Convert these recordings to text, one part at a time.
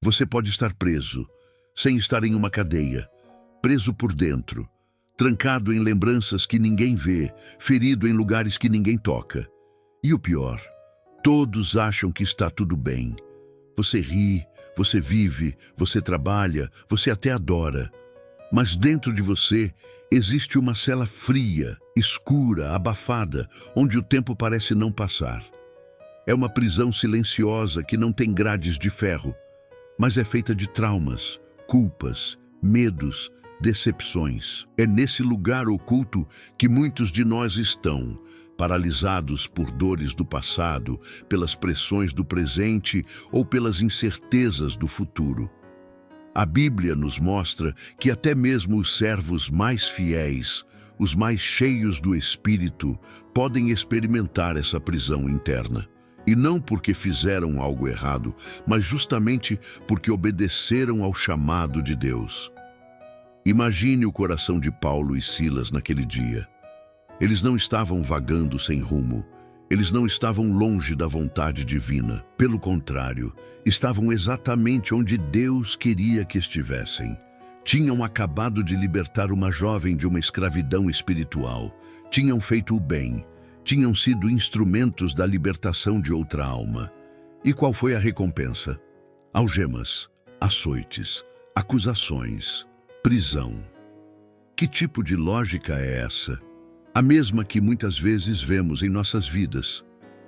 Você pode estar preso, sem estar em uma cadeia, preso por dentro, trancado em lembranças que ninguém vê, ferido em lugares que ninguém toca. E o pior, todos acham que está tudo bem. Você ri, você vive, você trabalha, você até adora. Mas dentro de você existe uma cela fria, escura, abafada, onde o tempo parece não passar. É uma prisão silenciosa que não tem grades de ferro, mas é feita de traumas, culpas, medos, decepções. É nesse lugar oculto que muitos de nós estão, paralisados por dores do passado, pelas pressões do presente ou pelas incertezas do futuro. A Bíblia nos mostra que até mesmo os servos mais fiéis, os mais cheios do Espírito, podem experimentar essa prisão interna. E não porque fizeram algo errado, mas justamente porque obedeceram ao chamado de Deus. Imagine o coração de Paulo e Silas naquele dia. Eles não estavam vagando sem rumo. Eles não estavam longe da vontade divina. Pelo contrário, estavam exatamente onde Deus queria que estivessem. Tinham acabado de libertar uma jovem de uma escravidão espiritual. Tinham feito o bem. Tinham sido instrumentos da libertação de outra alma. E qual foi a recompensa? Algemas, açoites, acusações, prisão. Que tipo de lógica é essa? A mesma que muitas vezes vemos em nossas vidas.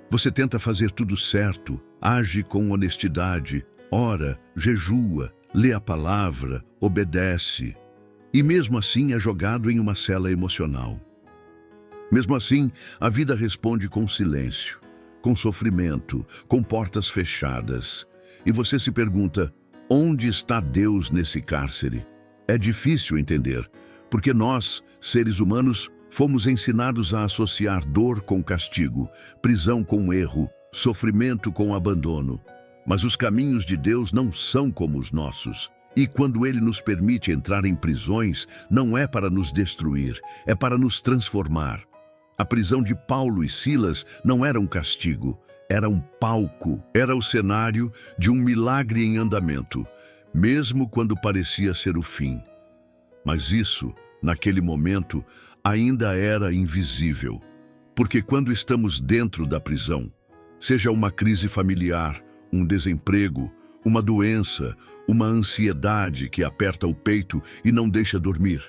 Você tenta fazer tudo certo, age com honestidade, ora, jejua, lê a palavra, obedece. E mesmo assim é jogado em uma cela emocional. Mesmo assim, a vida responde com silêncio, com sofrimento, com portas fechadas. E você se pergunta, onde está Deus nesse cárcere? É difícil entender, porque nós, seres humanos, fomos ensinados a associar dor com castigo, prisão com erro, sofrimento com abandono. Mas os caminhos de Deus não são como os nossos. E quando Ele nos permite entrar em prisões, não é para nos destruir, é para nos transformar. A prisão de Paulo e Silas não era um castigo, era um palco, era o cenário de um milagre em andamento, mesmo quando parecia ser o fim. Mas isso, naquele momento, ainda era invisível, porque quando estamos dentro da prisão, seja uma crise familiar, um desemprego, uma doença, uma ansiedade que aperta o peito e não deixa dormir,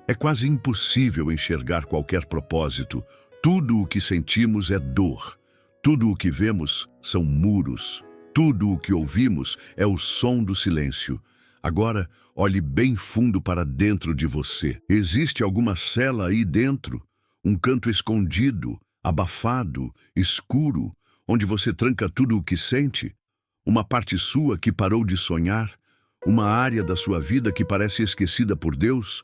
é quase impossível enxergar qualquer propósito. Tudo o que sentimos é dor. Tudo o que vemos são muros. Tudo o que ouvimos é o som do silêncio. Agora, olhe bem fundo para dentro de você. Existe alguma cela aí dentro? Um canto escondido, abafado, escuro, onde você tranca tudo o que sente? Uma parte sua que parou de sonhar? Uma área da sua vida que parece esquecida por Deus?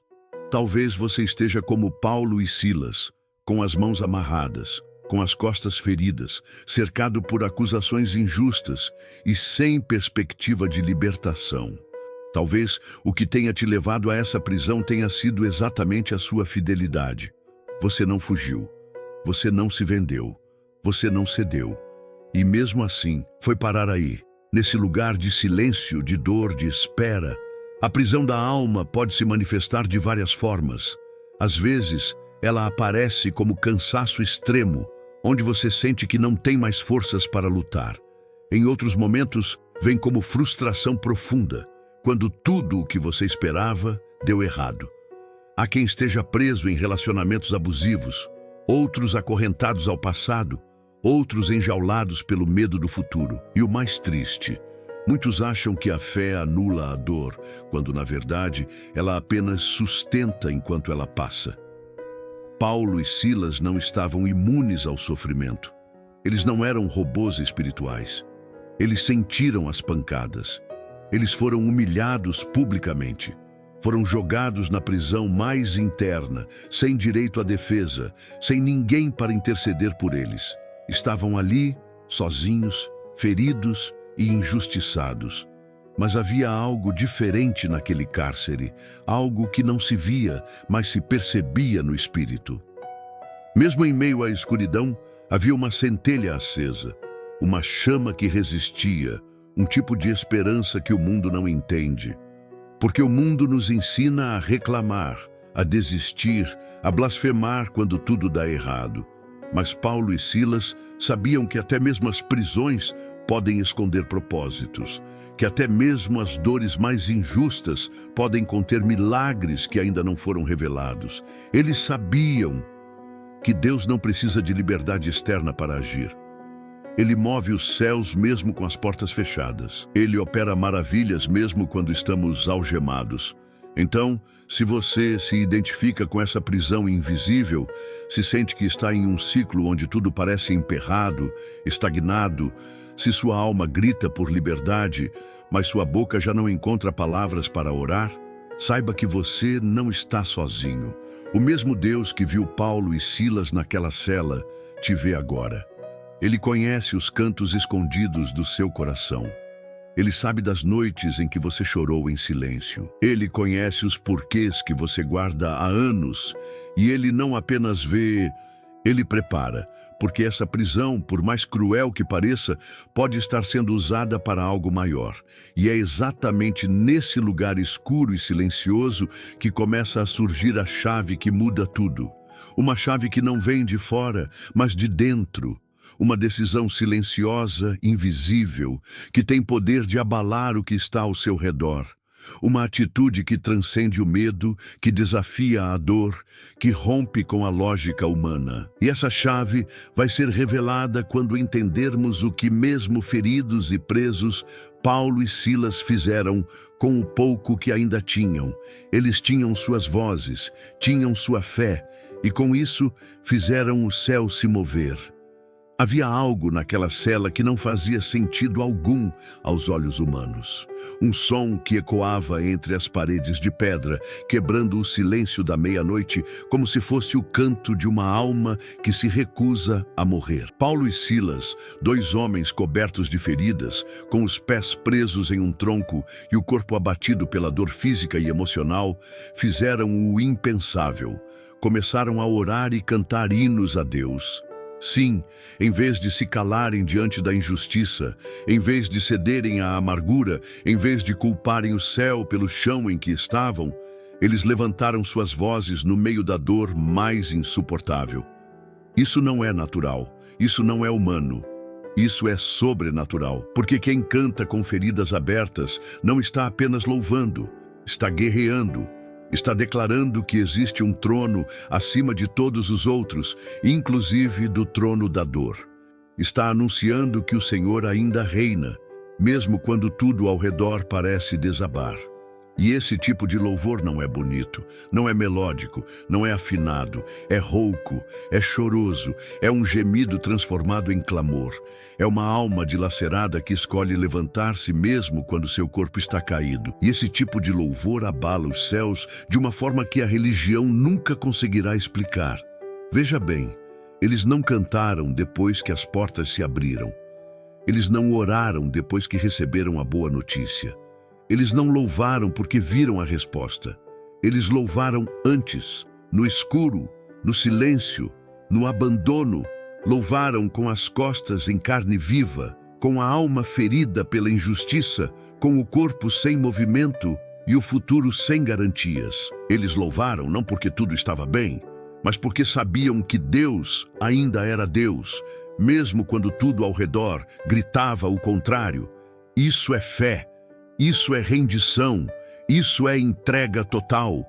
Talvez você esteja como Paulo e Silas, com as mãos amarradas, com as costas feridas, cercado por acusações injustas e sem perspectiva de libertação. Talvez o que tenha te levado a essa prisão tenha sido exatamente a sua fidelidade. Você não fugiu, você não se vendeu, você não cedeu. E mesmo assim, foi parar aí, nesse lugar de silêncio, de dor, de espera. A prisão da alma pode se manifestar de várias formas. Às vezes, ela aparece como cansaço extremo, onde você sente que não tem mais forças para lutar. Em outros momentos, vem como frustração profunda, quando tudo o que você esperava deu errado. Há quem esteja preso em relacionamentos abusivos, outros acorrentados ao passado, outros enjaulados pelo medo do futuro. E o mais triste, muitos acham que a fé anula a dor, quando na verdade ela apenas sustenta enquanto ela passa. Paulo e Silas não estavam imunes ao sofrimento. Eles não eram robôs espirituais. Eles sentiram as pancadas. Eles foram humilhados publicamente. Foram jogados na prisão mais interna, sem direito à defesa, sem ninguém para interceder por eles. Estavam ali, sozinhos, feridos e injustiçados. Mas havia algo diferente naquele cárcere, algo que não se via, mas se percebia no espírito. Mesmo em meio à escuridão, havia uma centelha acesa, uma chama que resistia, um tipo de esperança que o mundo não entende. Porque o mundo nos ensina a reclamar, a desistir, a blasfemar quando tudo dá errado. Mas Paulo e Silas sabiam que até mesmo as prisões podem esconder propósitos, que até mesmo as dores mais injustas podem conter milagres que ainda não foram revelados. Eles sabiam que Deus não precisa de liberdade externa para agir. Ele move os céus mesmo com as portas fechadas. Ele opera maravilhas mesmo quando estamos algemados. Então, se você se identifica com essa prisão invisível, se sente que está em um ciclo onde tudo parece emperrado, estagnado, se sua alma grita por liberdade, mas sua boca já não encontra palavras para orar, saiba que você não está sozinho. O mesmo Deus que viu Paulo e Silas naquela cela te vê agora. Ele conhece os cantos escondidos do seu coração. Ele sabe das noites em que você chorou em silêncio. Ele conhece os porquês que você guarda há anos. E ele não apenas vê, ele prepara. Porque essa prisão, por mais cruel que pareça, pode estar sendo usada para algo maior. E é exatamente nesse lugar escuro e silencioso que começa a surgir a chave que muda tudo. Uma chave que não vem de fora, mas de dentro. Uma decisão silenciosa, invisível, que tem poder de abalar o que está ao seu redor. Uma atitude que transcende o medo, que desafia a dor, que rompe com a lógica humana. E essa chave vai ser revelada quando entendermos o que, mesmo feridos e presos, Paulo e Silas fizeram com o pouco que ainda tinham. Eles tinham suas vozes, tinham sua fé, e com isso fizeram o céu se mover. Havia algo naquela cela que não fazia sentido algum aos olhos humanos. Um som que ecoava entre as paredes de pedra, quebrando o silêncio da meia-noite, como se fosse o canto de uma alma que se recusa a morrer. Paulo e Silas, dois homens cobertos de feridas, com os pés presos em um tronco e o corpo abatido pela dor física e emocional, fizeram o impensável. Começaram a orar e cantar hinos a Deus. Sim, em vez de se calarem diante da injustiça, em vez de cederem à amargura, em vez de culparem o céu pelo chão em que estavam, eles levantaram suas vozes no meio da dor mais insuportável. Isso não é natural, isso não é humano, isso é sobrenatural, porque quem canta com feridas abertas não está apenas louvando, está guerreando. Está declarando que existe um trono acima de todos os outros, inclusive do trono da dor. Está anunciando que o Senhor ainda reina, mesmo quando tudo ao redor parece desabar. E esse tipo de louvor não é bonito, não é melódico, não é afinado, é rouco, é choroso, é um gemido transformado em clamor. É uma alma dilacerada que escolhe levantar-se mesmo quando seu corpo está caído. E esse tipo de louvor abala os céus de uma forma que a religião nunca conseguirá explicar. Veja bem, eles não cantaram depois que as portas se abriram. Eles não oraram depois que receberam a boa notícia. Eles não louvaram porque viram a resposta. Eles louvaram antes, no escuro, no silêncio, no abandono. Louvaram com as costas em carne viva, com a alma ferida pela injustiça, com o corpo sem movimento e o futuro sem garantias. Eles louvaram não porque tudo estava bem, mas porque sabiam que Deus ainda era Deus, mesmo quando tudo ao redor gritava o contrário. Isso é fé. Isso é rendição, isso é entrega total.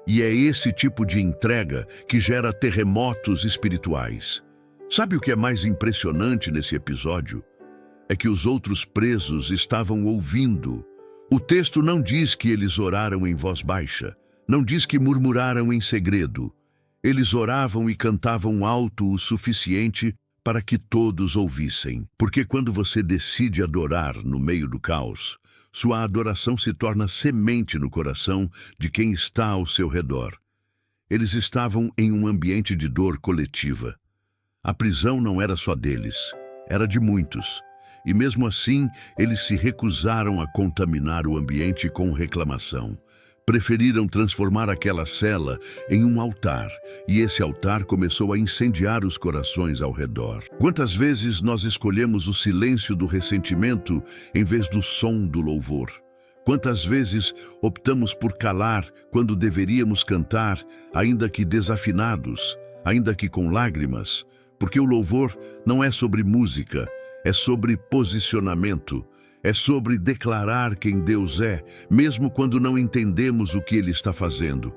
E é esse tipo de entrega que gera terremotos espirituais. Sabe o que é mais impressionante nesse episódio? É que os outros presos estavam ouvindo. O texto não diz que eles oraram em voz baixa, não diz que murmuraram em segredo. Eles oravam e cantavam alto o suficiente para que todos ouvissem. Porque quando você decide adorar no meio do caos, sua adoração se torna semente no coração de quem está ao seu redor. Eles estavam em um ambiente de dor coletiva. A prisão não era só deles, era de muitos. E mesmo assim, eles se recusaram a contaminar o ambiente com reclamação. Preferiram transformar aquela cela em um altar, e esse altar começou a incendiar os corações ao redor. Quantas vezes nós escolhemos o silêncio do ressentimento em vez do som do louvor? Quantas vezes optamos por calar quando deveríamos cantar, ainda que desafinados, ainda que com lágrimas? Porque o louvor não é sobre música, é sobre posicionamento. É sobre declarar quem Deus é, mesmo quando não entendemos o que Ele está fazendo.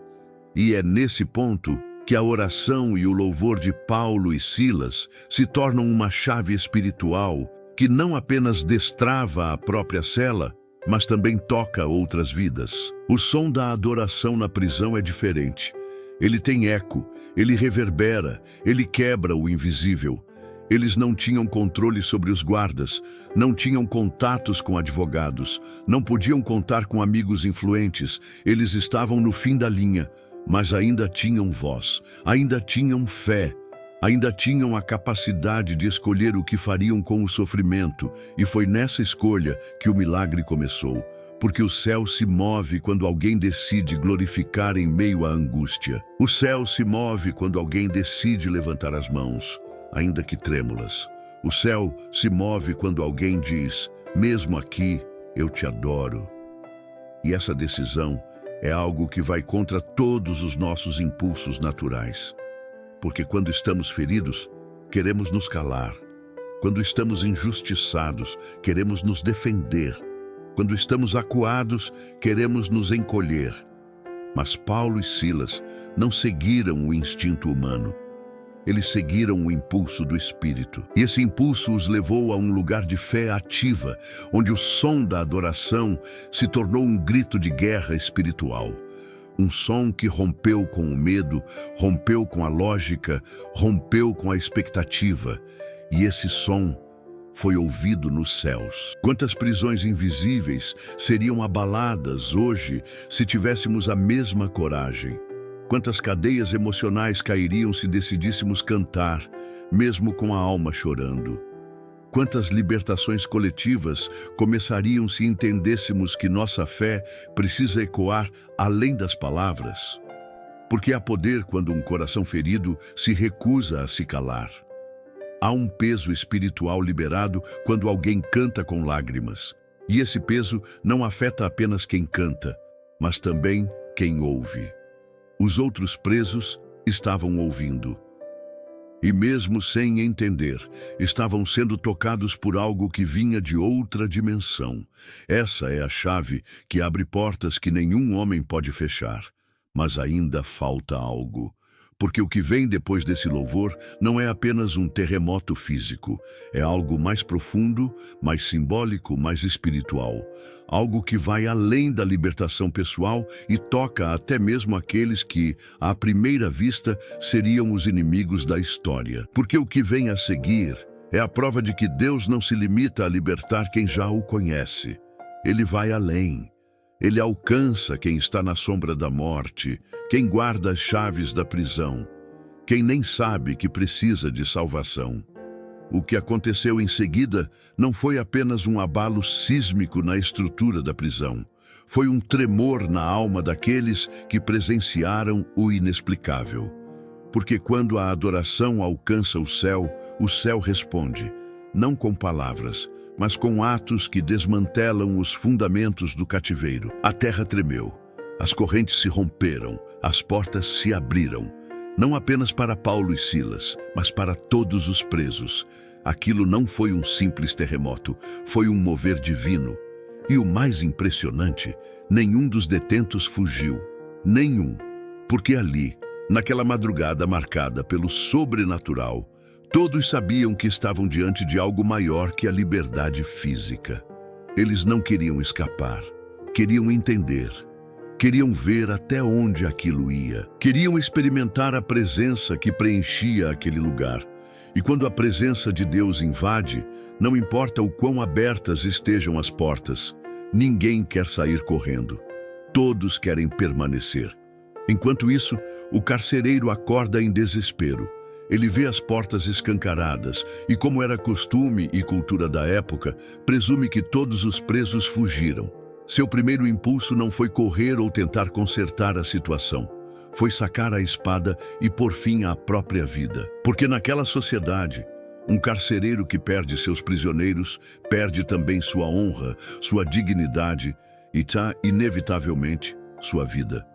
E é nesse ponto que a oração e o louvor de Paulo e Silas se tornam uma chave espiritual que não apenas destrava a própria cela, mas também toca outras vidas. O som da adoração na prisão é diferente. Ele tem eco, ele reverbera, ele quebra o invisível. Eles não tinham controle sobre os guardas, não tinham contatos com advogados, não podiam contar com amigos influentes. Eles estavam no fim da linha, mas ainda tinham voz, ainda tinham fé, ainda tinham a capacidade de escolher o que fariam com o sofrimento. E foi nessa escolha que o milagre começou, porque o céu se move quando alguém decide glorificar em meio à angústia. O céu se move quando alguém decide levantar as mãos, ainda que trêmulas. O céu se move quando alguém diz: mesmo aqui, eu te adoro. E essa decisão é algo que vai contra todos os nossos impulsos naturais. Porque quando estamos feridos, queremos nos calar. Quando estamos injustiçados, queremos nos defender. Quando estamos acuados, queremos nos encolher. Mas Paulo e Silas não seguiram o instinto humano. Eles seguiram o impulso do Espírito. E esse impulso os levou a um lugar de fé ativa, onde o som da adoração se tornou um grito de guerra espiritual. Um som que rompeu com o medo, rompeu com a lógica, rompeu com a expectativa. E esse som foi ouvido nos céus. Quantas prisões invisíveis seriam abaladas hoje se tivéssemos a mesma coragem? Quantas cadeias emocionais cairiam se decidíssemos cantar, mesmo com a alma chorando? Quantas libertações coletivas começariam se entendêssemos que nossa fé precisa ecoar além das palavras? Porque há poder quando um coração ferido se recusa a se calar. Há um peso espiritual liberado quando alguém canta com lágrimas. E esse peso não afeta apenas quem canta, mas também quem ouve. Os outros presos estavam ouvindo. E mesmo sem entender, estavam sendo tocados por algo que vinha de outra dimensão. Essa é a chave que abre portas que nenhum homem pode fechar. Mas ainda falta algo. Porque o que vem depois desse louvor não é apenas um terremoto físico. É algo mais profundo, mais simbólico, mais espiritual. Algo que vai além da libertação pessoal e toca até mesmo aqueles que, à primeira vista, seriam os inimigos da história. Porque o que vem a seguir é a prova de que Deus não se limita a libertar quem já o conhece. Ele vai além. Ele alcança quem está na sombra da morte, quem guarda as chaves da prisão, quem nem sabe que precisa de salvação. O que aconteceu em seguida não foi apenas um abalo sísmico na estrutura da prisão. Foi um tremor na alma daqueles que presenciaram o inexplicável. Porque quando a adoração alcança o céu responde, não com palavras, mas com atos que desmantelam os fundamentos do cativeiro. A terra tremeu, as correntes se romperam, as portas se abriram, não apenas para Paulo e Silas, mas para todos os presos. Aquilo não foi um simples terremoto, foi um mover divino. E o mais impressionante, nenhum dos detentos fugiu, nenhum, porque ali, naquela madrugada marcada pelo sobrenatural, todos sabiam que estavam diante de algo maior que a liberdade física. Eles não queriam escapar, queriam entender, queriam ver até onde aquilo ia, queriam experimentar a presença que preenchia aquele lugar. E quando a presença de Deus invade, não importa o quão abertas estejam as portas, ninguém quer sair correndo, todos querem permanecer. Enquanto isso, o carcereiro acorda em desespero. Ele vê as portas escancaradas e, como era costume e cultura da época, presume que todos os presos fugiram. Seu primeiro impulso não foi correr ou tentar consertar a situação. Foi sacar a espada e pôr fim à própria vida. Porque naquela sociedade, um carcereiro que perde seus prisioneiros perde também sua honra, sua dignidade e, inevitavelmente, sua vida.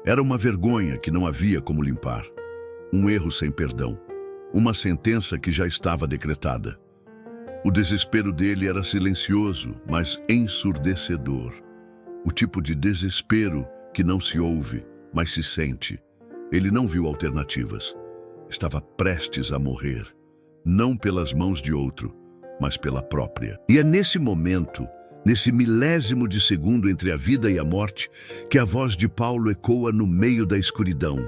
Era uma vergonha que não havia como limpar. Um erro sem perdão. Uma sentença que já estava decretada. O desespero dele era silencioso, mas ensurdecedor. O tipo de desespero que não se ouve, mas se sente. Ele não viu alternativas. Estava prestes a morrer, não pelas mãos de outro, mas pela própria. E é nesse momento, nesse milésimo de segundo entre a vida e a morte, que a voz de Paulo ecoa no meio da escuridão.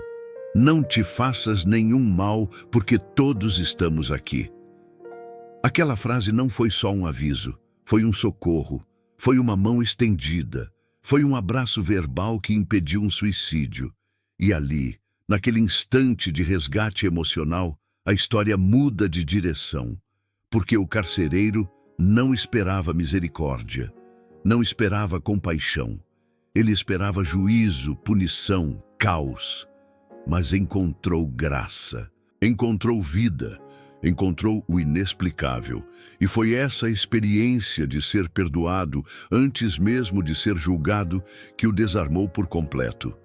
Não te faças nenhum mal, porque todos estamos aqui. Aquela frase não foi só um aviso, foi um socorro, foi uma mão estendida, foi um abraço verbal que impediu um suicídio. E ali, naquele instante de resgate emocional, a história muda de direção, porque o carcereiro não esperava misericórdia, não esperava compaixão, ele esperava juízo, punição, caos, mas encontrou graça, encontrou vida, encontrou o inexplicável, e foi essa experiência de ser perdoado antes mesmo de ser julgado que o desarmou por completo.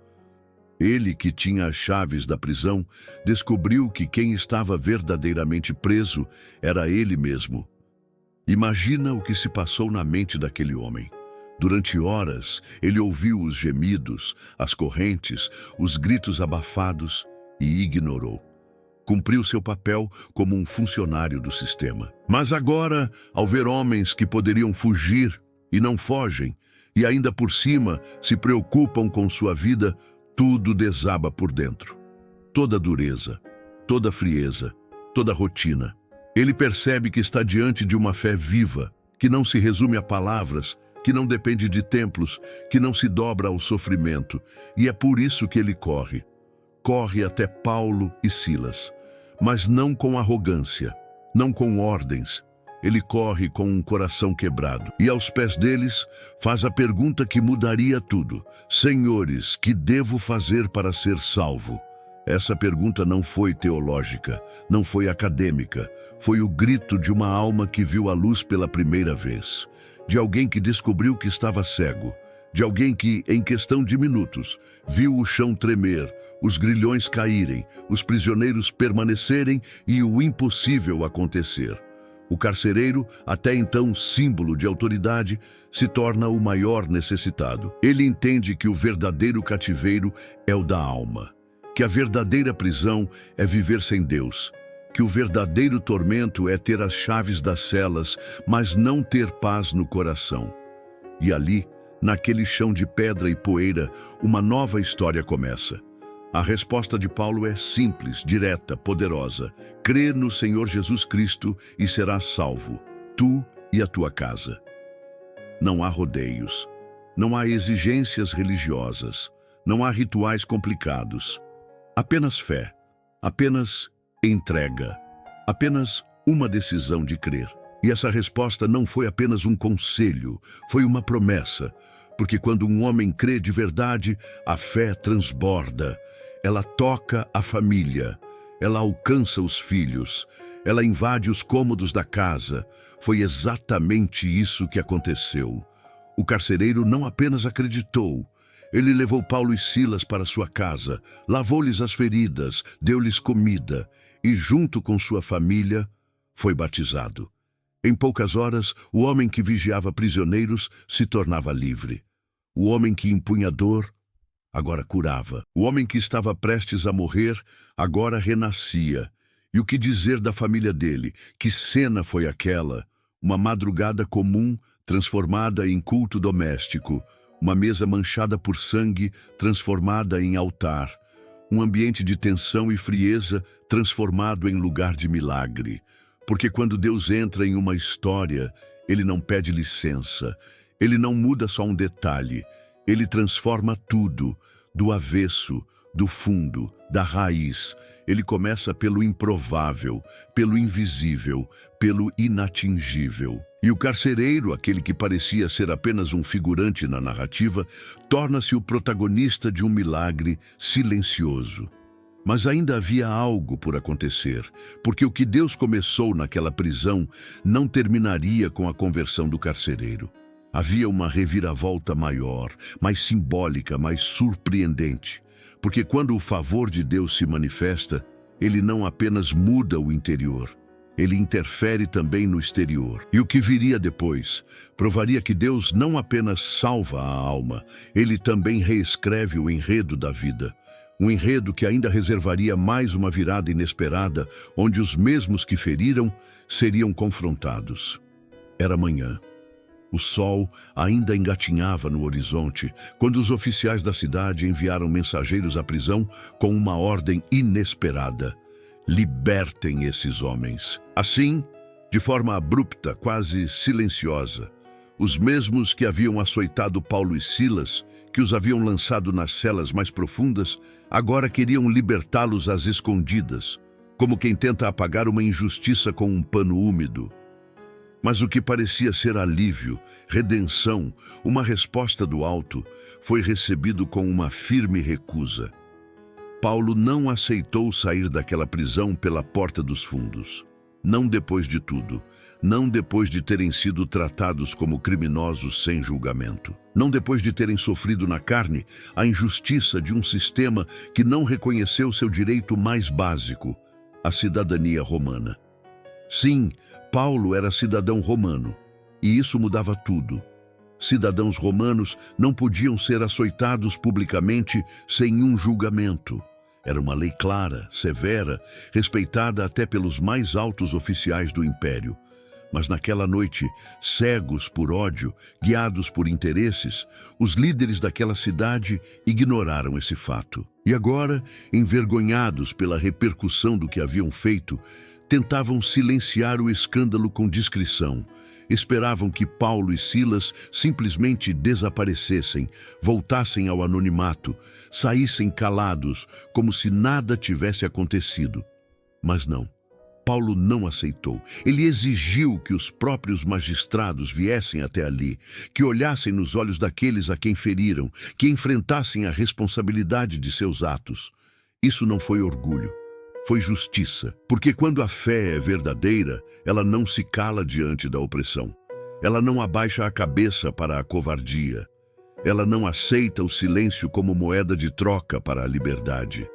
Ele, que tinha as chaves da prisão, descobriu que quem estava verdadeiramente preso era ele mesmo. Imagina o que se passou na mente daquele homem. Durante horas, ele ouviu os gemidos, as correntes, os gritos abafados e ignorou. Cumpriu seu papel como um funcionário do sistema. Mas agora, ao ver homens que poderiam fugir e não fogem, e ainda por cima se preocupam com sua vida, tudo desaba por dentro. Toda dureza, toda frieza, toda rotina. Ele percebe que está diante de uma fé viva, que não se resume a palavras, que não depende de templos, que não se dobra ao sofrimento. E é por isso que ele corre. Corre até Paulo e Silas. Mas não com arrogância, não com ordens. Ele corre com um coração quebrado. E aos pés deles faz a pergunta que mudaria tudo. Senhores, que devo fazer para ser salvo? Essa pergunta não foi teológica, não foi acadêmica. Foi o grito de uma alma que viu a luz pela primeira vez. De alguém que descobriu que estava cego. De alguém que, em questão de minutos, viu o chão tremer, os grilhões caírem, os prisioneiros permanecerem e o impossível acontecer. O carcereiro, até então símbolo de autoridade, se torna o maior necessitado. Ele entende que o verdadeiro cativeiro é o da alma, que a verdadeira prisão é viver sem Deus, que o verdadeiro tormento é ter as chaves das celas, mas não ter paz no coração. E ali, naquele chão de pedra e poeira, uma nova história começa. A resposta de Paulo é simples, direta, poderosa. Crê no Senhor Jesus Cristo e serás salvo, tu e a tua casa. Não há rodeios, não há exigências religiosas, não há rituais complicados. Apenas fé, apenas entrega, apenas uma decisão de crer. E essa resposta não foi apenas um conselho, foi uma promessa, porque quando um homem crê de verdade, a fé transborda. Ela toca a família, ela alcança os filhos, ela invade os cômodos da casa. Foi exatamente isso que aconteceu. O carcereiro não apenas acreditou, ele levou Paulo e Silas para sua casa, lavou-lhes as feridas, deu-lhes comida e, junto com sua família, foi batizado. Em poucas horas, o homem que vigiava prisioneiros se tornava livre. O homem que impunha dor, agora curava. O homem que estava prestes a morrer, agora renascia. E o que dizer da família dele? Que cena foi aquela? Uma madrugada comum, transformada em culto doméstico. Uma mesa manchada por sangue, transformada em altar. Um ambiente de tensão e frieza, transformado em lugar de milagre. Porque quando Deus entra em uma história, Ele não pede licença. Ele não muda só um detalhe. Ele transforma tudo, do avesso, do fundo, da raiz. Ele começa pelo improvável, pelo invisível, pelo inatingível. E o carcereiro, aquele que parecia ser apenas um figurante na narrativa, torna-se o protagonista de um milagre silencioso. Mas ainda havia algo por acontecer, porque o que Deus começou naquela prisão não terminaria com a conversão do carcereiro. Havia uma reviravolta maior, mais simbólica, mais surpreendente, porque quando o favor de Deus se manifesta, ele não apenas muda o interior, ele interfere também no exterior. E o que viria depois provaria que Deus não apenas salva a alma, ele também reescreve o enredo da vida. Um enredo que ainda reservaria mais uma virada inesperada, onde os mesmos que feriram seriam confrontados. Era manhã. O sol ainda engatinhava no horizonte, quando os oficiais da cidade enviaram mensageiros à prisão com uma ordem inesperada: libertem esses homens. Assim, de forma abrupta, quase silenciosa, os mesmos que haviam açoitado Paulo e Silas, que os haviam lançado nas celas mais profundas, agora queriam libertá-los às escondidas, como quem tenta apagar uma injustiça com um pano úmido. Mas o que parecia ser alívio, redenção, uma resposta do alto, foi recebido com uma firme recusa. Paulo não aceitou sair daquela prisão pela porta dos fundos. Não depois de tudo. Não depois de terem sido tratados como criminosos sem julgamento. Não depois de terem sofrido na carne a injustiça de um sistema que não reconheceu seu direito mais básico, a cidadania romana. Sim, Paulo era cidadão romano, e isso mudava tudo. Cidadãos romanos não podiam ser açoitados publicamente sem um julgamento. Era uma lei clara, severa, respeitada até pelos mais altos oficiais do império. Mas naquela noite, cegos por ódio, guiados por interesses, os líderes daquela cidade ignoraram esse fato. E agora, envergonhados pela repercussão do que haviam feito, tentavam silenciar o escândalo com discrição. Esperavam que Paulo e Silas simplesmente desaparecessem, voltassem ao anonimato, saíssem calados, como se nada tivesse acontecido. Mas não. Paulo não aceitou. Ele exigiu que os próprios magistrados viessem até ali, que olhassem nos olhos daqueles a quem feriram, que enfrentassem a responsabilidade de seus atos. Isso não foi orgulho, foi justiça. Porque quando a fé é verdadeira, ela não se cala diante da opressão. Ela não abaixa a cabeça para a covardia. Ela não aceita o silêncio como moeda de troca para a liberdade.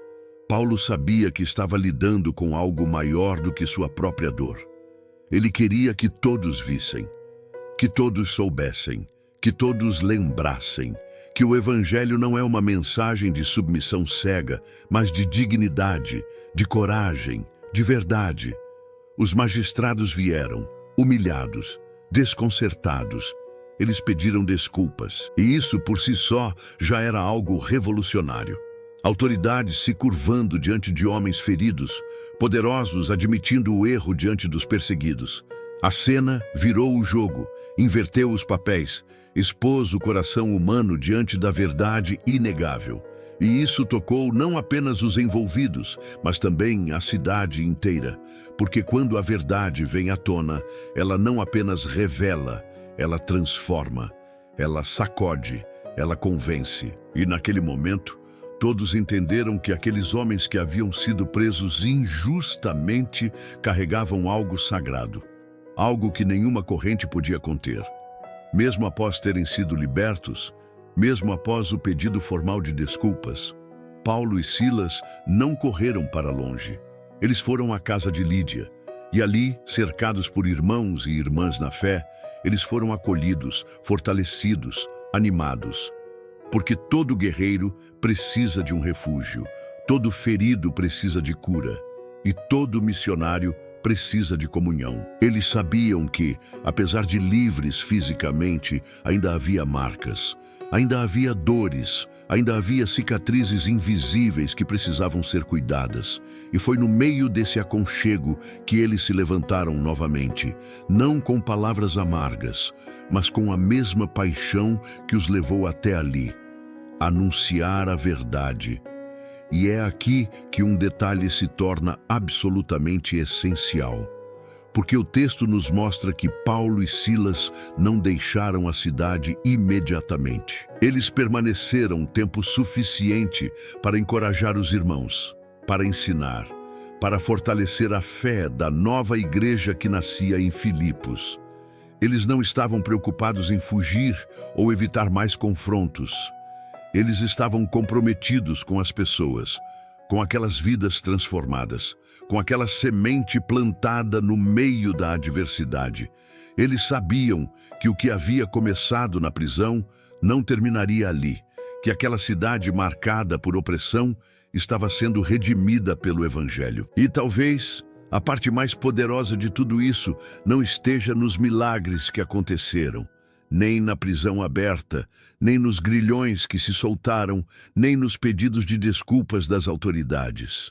Paulo sabia que estava lidando com algo maior do que sua própria dor. Ele queria que todos vissem, que todos soubessem, que todos lembrassem que o Evangelho não é uma mensagem de submissão cega, mas de dignidade, de coragem, de verdade. Os magistrados vieram, humilhados, desconcertados. Eles pediram desculpas, e isso por si só já era algo revolucionário. Autoridades se curvando diante de homens feridos, poderosos admitindo o erro diante dos perseguidos. A cena virou o jogo, inverteu os papéis, expôs o coração humano diante da verdade inegável. E isso tocou não apenas os envolvidos, mas também a cidade inteira. Porque quando a verdade vem à tona, ela não apenas revela, ela transforma, ela sacode, ela convence. E naquele momento, todos entenderam que aqueles homens que haviam sido presos injustamente carregavam algo sagrado, algo que nenhuma corrente podia conter. Mesmo após terem sido libertos, mesmo após o pedido formal de desculpas, Paulo e Silas não correram para longe. Eles foram à casa de Lídia, e ali, cercados por irmãos e irmãs na fé, eles foram acolhidos, fortalecidos, animados. Porque todo guerreiro precisa de um refúgio, todo ferido precisa de cura, e todo missionário precisa de comunhão. Eles sabiam que, apesar de livres fisicamente, ainda havia marcas, ainda havia dores, ainda havia cicatrizes invisíveis que precisavam ser cuidadas. E foi no meio desse aconchego que eles se levantaram novamente, não com palavras amargas, mas com a mesma paixão que os levou até ali: anunciar a verdade. E é aqui que um detalhe se torna absolutamente essencial. Porque o texto nos mostra que Paulo e Silas não deixaram a cidade imediatamente. Eles permaneceram tempo suficiente para encorajar os irmãos, para ensinar, para fortalecer a fé da nova igreja que nascia em Filipos. Eles não estavam preocupados em fugir ou evitar mais confrontos. Eles estavam comprometidos com as pessoas, com aquelas vidas transformadas, com aquela semente plantada no meio da adversidade. Eles sabiam que o que havia começado na prisão não terminaria ali, que aquela cidade marcada por opressão estava sendo redimida pelo Evangelho. E talvez a parte mais poderosa de tudo isso não esteja nos milagres que aconteceram, nem na prisão aberta, nem nos grilhões que se soltaram, nem nos pedidos de desculpas das autoridades.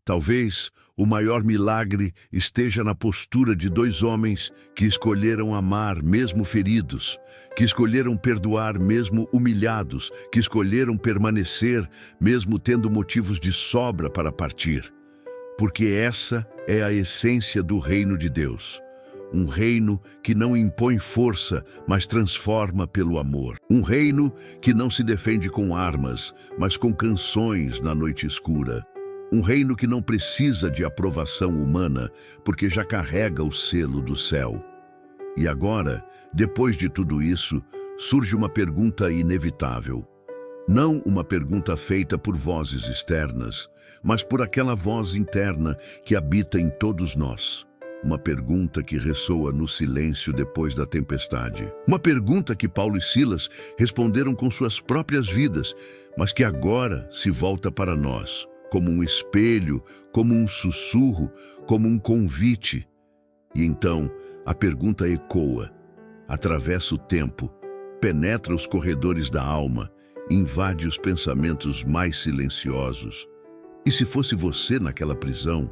Talvez o maior milagre esteja na postura de dois homens que escolheram amar mesmo feridos, que escolheram perdoar mesmo humilhados, que escolheram permanecer mesmo tendo motivos de sobra para partir. Porque essa é a essência do reino de Deus. Um reino que não impõe força, mas transforma pelo amor. Um reino que não se defende com armas, mas com canções na noite escura. Um reino que não precisa de aprovação humana, porque já carrega o selo do céu. E agora, depois de tudo isso, surge uma pergunta inevitável. Não uma pergunta feita por vozes externas, mas por aquela voz interna que habita em todos nós. Uma pergunta que ressoa no silêncio depois da tempestade. Uma pergunta que Paulo e Silas responderam com suas próprias vidas, mas que agora se volta para nós, como um espelho, como um sussurro, como um convite. E então a pergunta ecoa, atravessa o tempo, penetra os corredores da alma, invade os pensamentos mais silenciosos. E se fosse você naquela prisão?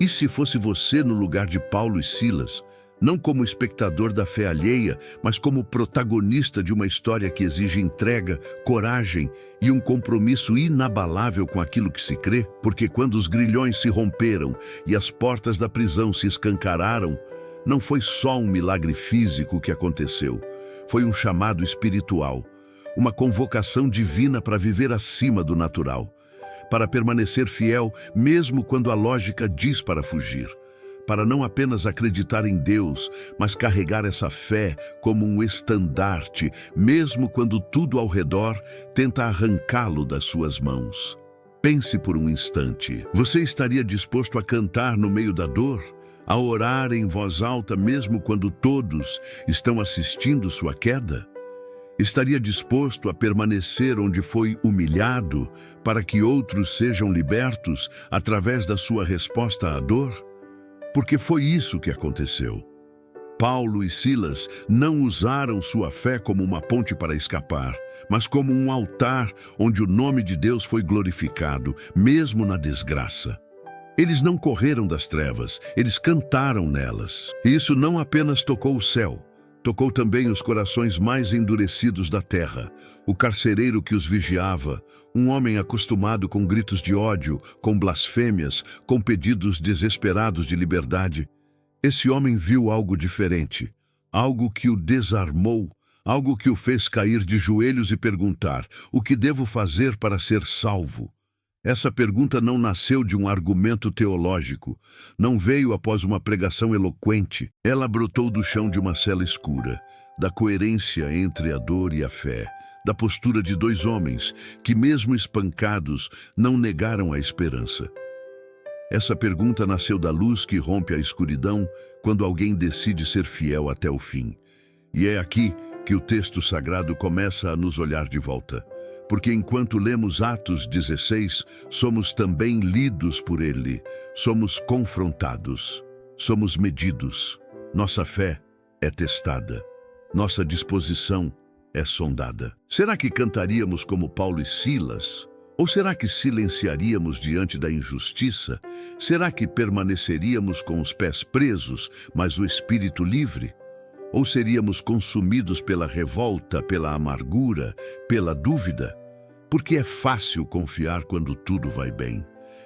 E se fosse você no lugar de Paulo e Silas, não como espectador da fé alheia, mas como protagonista de uma história que exige entrega, coragem e um compromisso inabalável com aquilo que se crê? Porque quando os grilhões se romperam e as portas da prisão se escancararam, não foi só um milagre físico que aconteceu, foi um chamado espiritual, uma convocação divina para viver acima do natural, para permanecer fiel mesmo quando a lógica diz para fugir, para não apenas acreditar em Deus, mas carregar essa fé como um estandarte, mesmo quando tudo ao redor tenta arrancá-lo das suas mãos. Pense por um instante. Você estaria disposto a cantar no meio da dor? A orar em voz alta mesmo quando todos estão assistindo sua queda? Estaria disposto a permanecer onde foi humilhado para que outros sejam libertos através da sua resposta à dor? Porque foi isso que aconteceu. Paulo e Silas não usaram sua fé como uma ponte para escapar, mas como um altar onde o nome de Deus foi glorificado, mesmo na desgraça. Eles não correram das trevas, eles cantaram nelas. E isso não apenas tocou o céu, tocou também os corações mais endurecidos da terra. O carcereiro que os vigiava, um homem acostumado com gritos de ódio, com blasfêmias, com pedidos desesperados de liberdade. Esse homem viu algo diferente, algo que o desarmou, algo que o fez cair de joelhos e perguntar: o que devo fazer para ser salvo? Essa pergunta não nasceu de um argumento teológico, não veio após uma pregação eloquente. Ela brotou do chão de uma cela escura, da coerência entre a dor e a fé, da postura de dois homens que, mesmo espancados, não negaram a esperança. Essa pergunta nasceu da luz que rompe a escuridão quando alguém decide ser fiel até o fim. E é aqui que o texto sagrado começa a nos olhar de volta. Porque enquanto lemos Atos 16, somos também lidos por ele, somos confrontados, somos medidos, nossa fé é testada, nossa disposição é sondada. Será que cantaríamos como Paulo e Silas? Ou será que silenciaríamos diante da injustiça? Será que permaneceríamos com os pés presos, mas o espírito livre? Ou seríamos consumidos pela revolta, pela amargura, pela dúvida? Porque é fácil confiar quando tudo vai bem.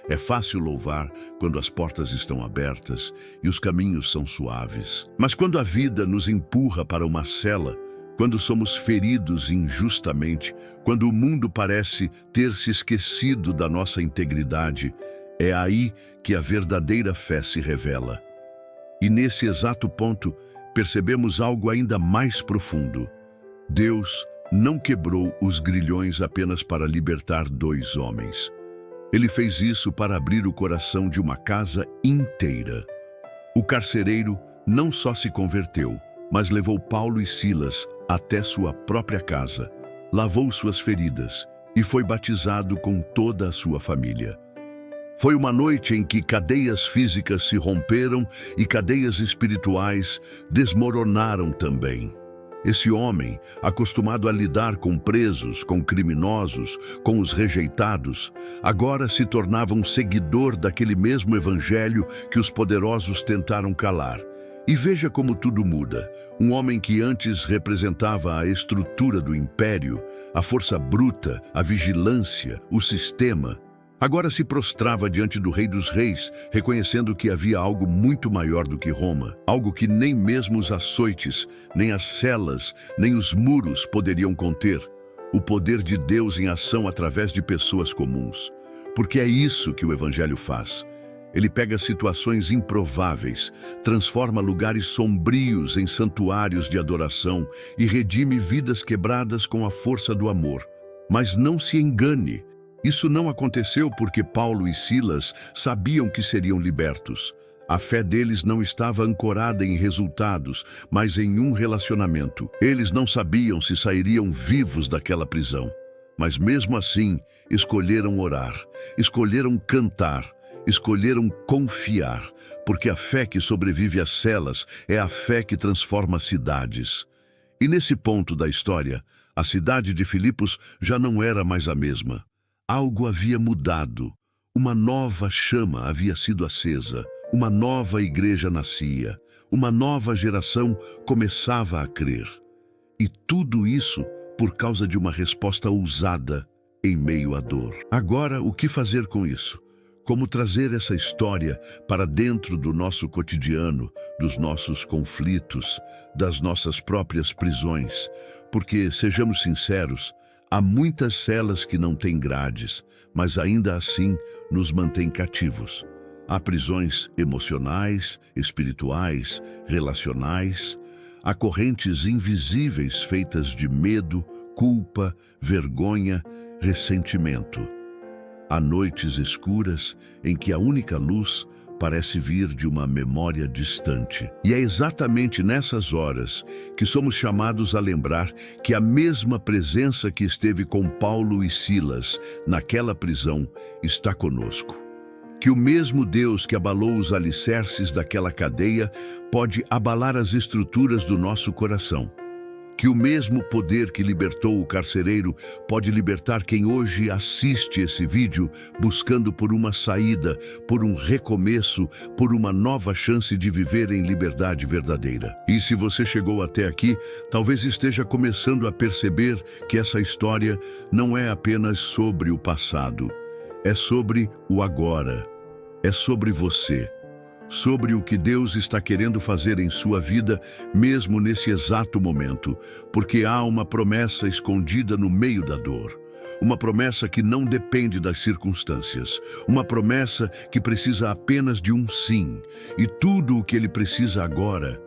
É fácil louvar quando as portas estão abertas e os caminhos são suaves. Mas quando a vida nos empurra para uma cela, quando somos feridos injustamente, quando o mundo parece ter se esquecido da nossa integridade, é aí que a verdadeira fé se revela. E nesse exato ponto, percebemos algo ainda mais profundo. Deus não quebrou os grilhões apenas para libertar 2 homens. Ele fez isso para abrir o coração de uma casa inteira. O carcereiro não só se converteu, mas levou Paulo e Silas até sua própria casa, lavou suas feridas e foi batizado com toda a sua família. Foi uma noite em que cadeias físicas se romperam e cadeias espirituais desmoronaram também. Esse homem, acostumado a lidar com presos, com criminosos, com os rejeitados, agora se tornava um seguidor daquele mesmo evangelho que os poderosos tentaram calar. E veja como tudo muda. Um homem que antes representava a estrutura do império, a força bruta, a vigilância, o sistema, agora se prostrava diante do Rei dos Reis, reconhecendo que havia algo muito maior do que Roma, algo que nem mesmo os açoites, nem as celas, nem os muros poderiam conter, o poder de Deus em ação através de pessoas comuns. Porque é isso que o Evangelho faz. Ele pega situações improváveis, transforma lugares sombrios em santuários de adoração e redime vidas quebradas com a força do amor. Mas não se engane. Isso não aconteceu porque Paulo e Silas sabiam que seriam libertos. A fé deles não estava ancorada em resultados, mas em um relacionamento. Eles não sabiam se sairiam vivos daquela prisão. Mas mesmo assim, escolheram orar, escolheram cantar, escolheram confiar, porque a fé que sobrevive às celas é a fé que transforma cidades. E nesse ponto da história, a cidade de Filipos já não era mais a mesma. Algo havia mudado, uma nova chama havia sido acesa, uma nova igreja nascia, uma nova geração começava a crer. E tudo isso por causa de uma resposta ousada em meio à dor. Agora, o que fazer com isso? Como trazer essa história para dentro do nosso cotidiano, dos nossos conflitos, das nossas próprias prisões? Porque, sejamos sinceros, há muitas celas que não têm grades, mas ainda assim nos mantêm cativos. Há prisões emocionais, espirituais, relacionais. Há correntes invisíveis feitas de medo, culpa, vergonha, ressentimento. Há noites escuras em que a única luz parece vir de uma memória distante. E é exatamente nessas horas que somos chamados a lembrar que a mesma presença que esteve com Paulo e Silas naquela prisão está conosco. Que o mesmo Deus que abalou os alicerces daquela cadeia pode abalar as estruturas do nosso coração. Que o mesmo poder que libertou o carcereiro pode libertar quem hoje assiste esse vídeo buscando por uma saída, por um recomeço, por uma nova chance de viver em liberdade verdadeira. E se você chegou até aqui, talvez esteja começando a perceber que essa história não é apenas sobre o passado, é sobre o agora, é sobre você. Sobre o que Deus está querendo fazer em sua vida, mesmo nesse exato momento, porque há uma promessa escondida no meio da dor. Uma promessa que não depende das circunstâncias. Uma promessa que precisa apenas de um sim. E tudo o que ele precisa agora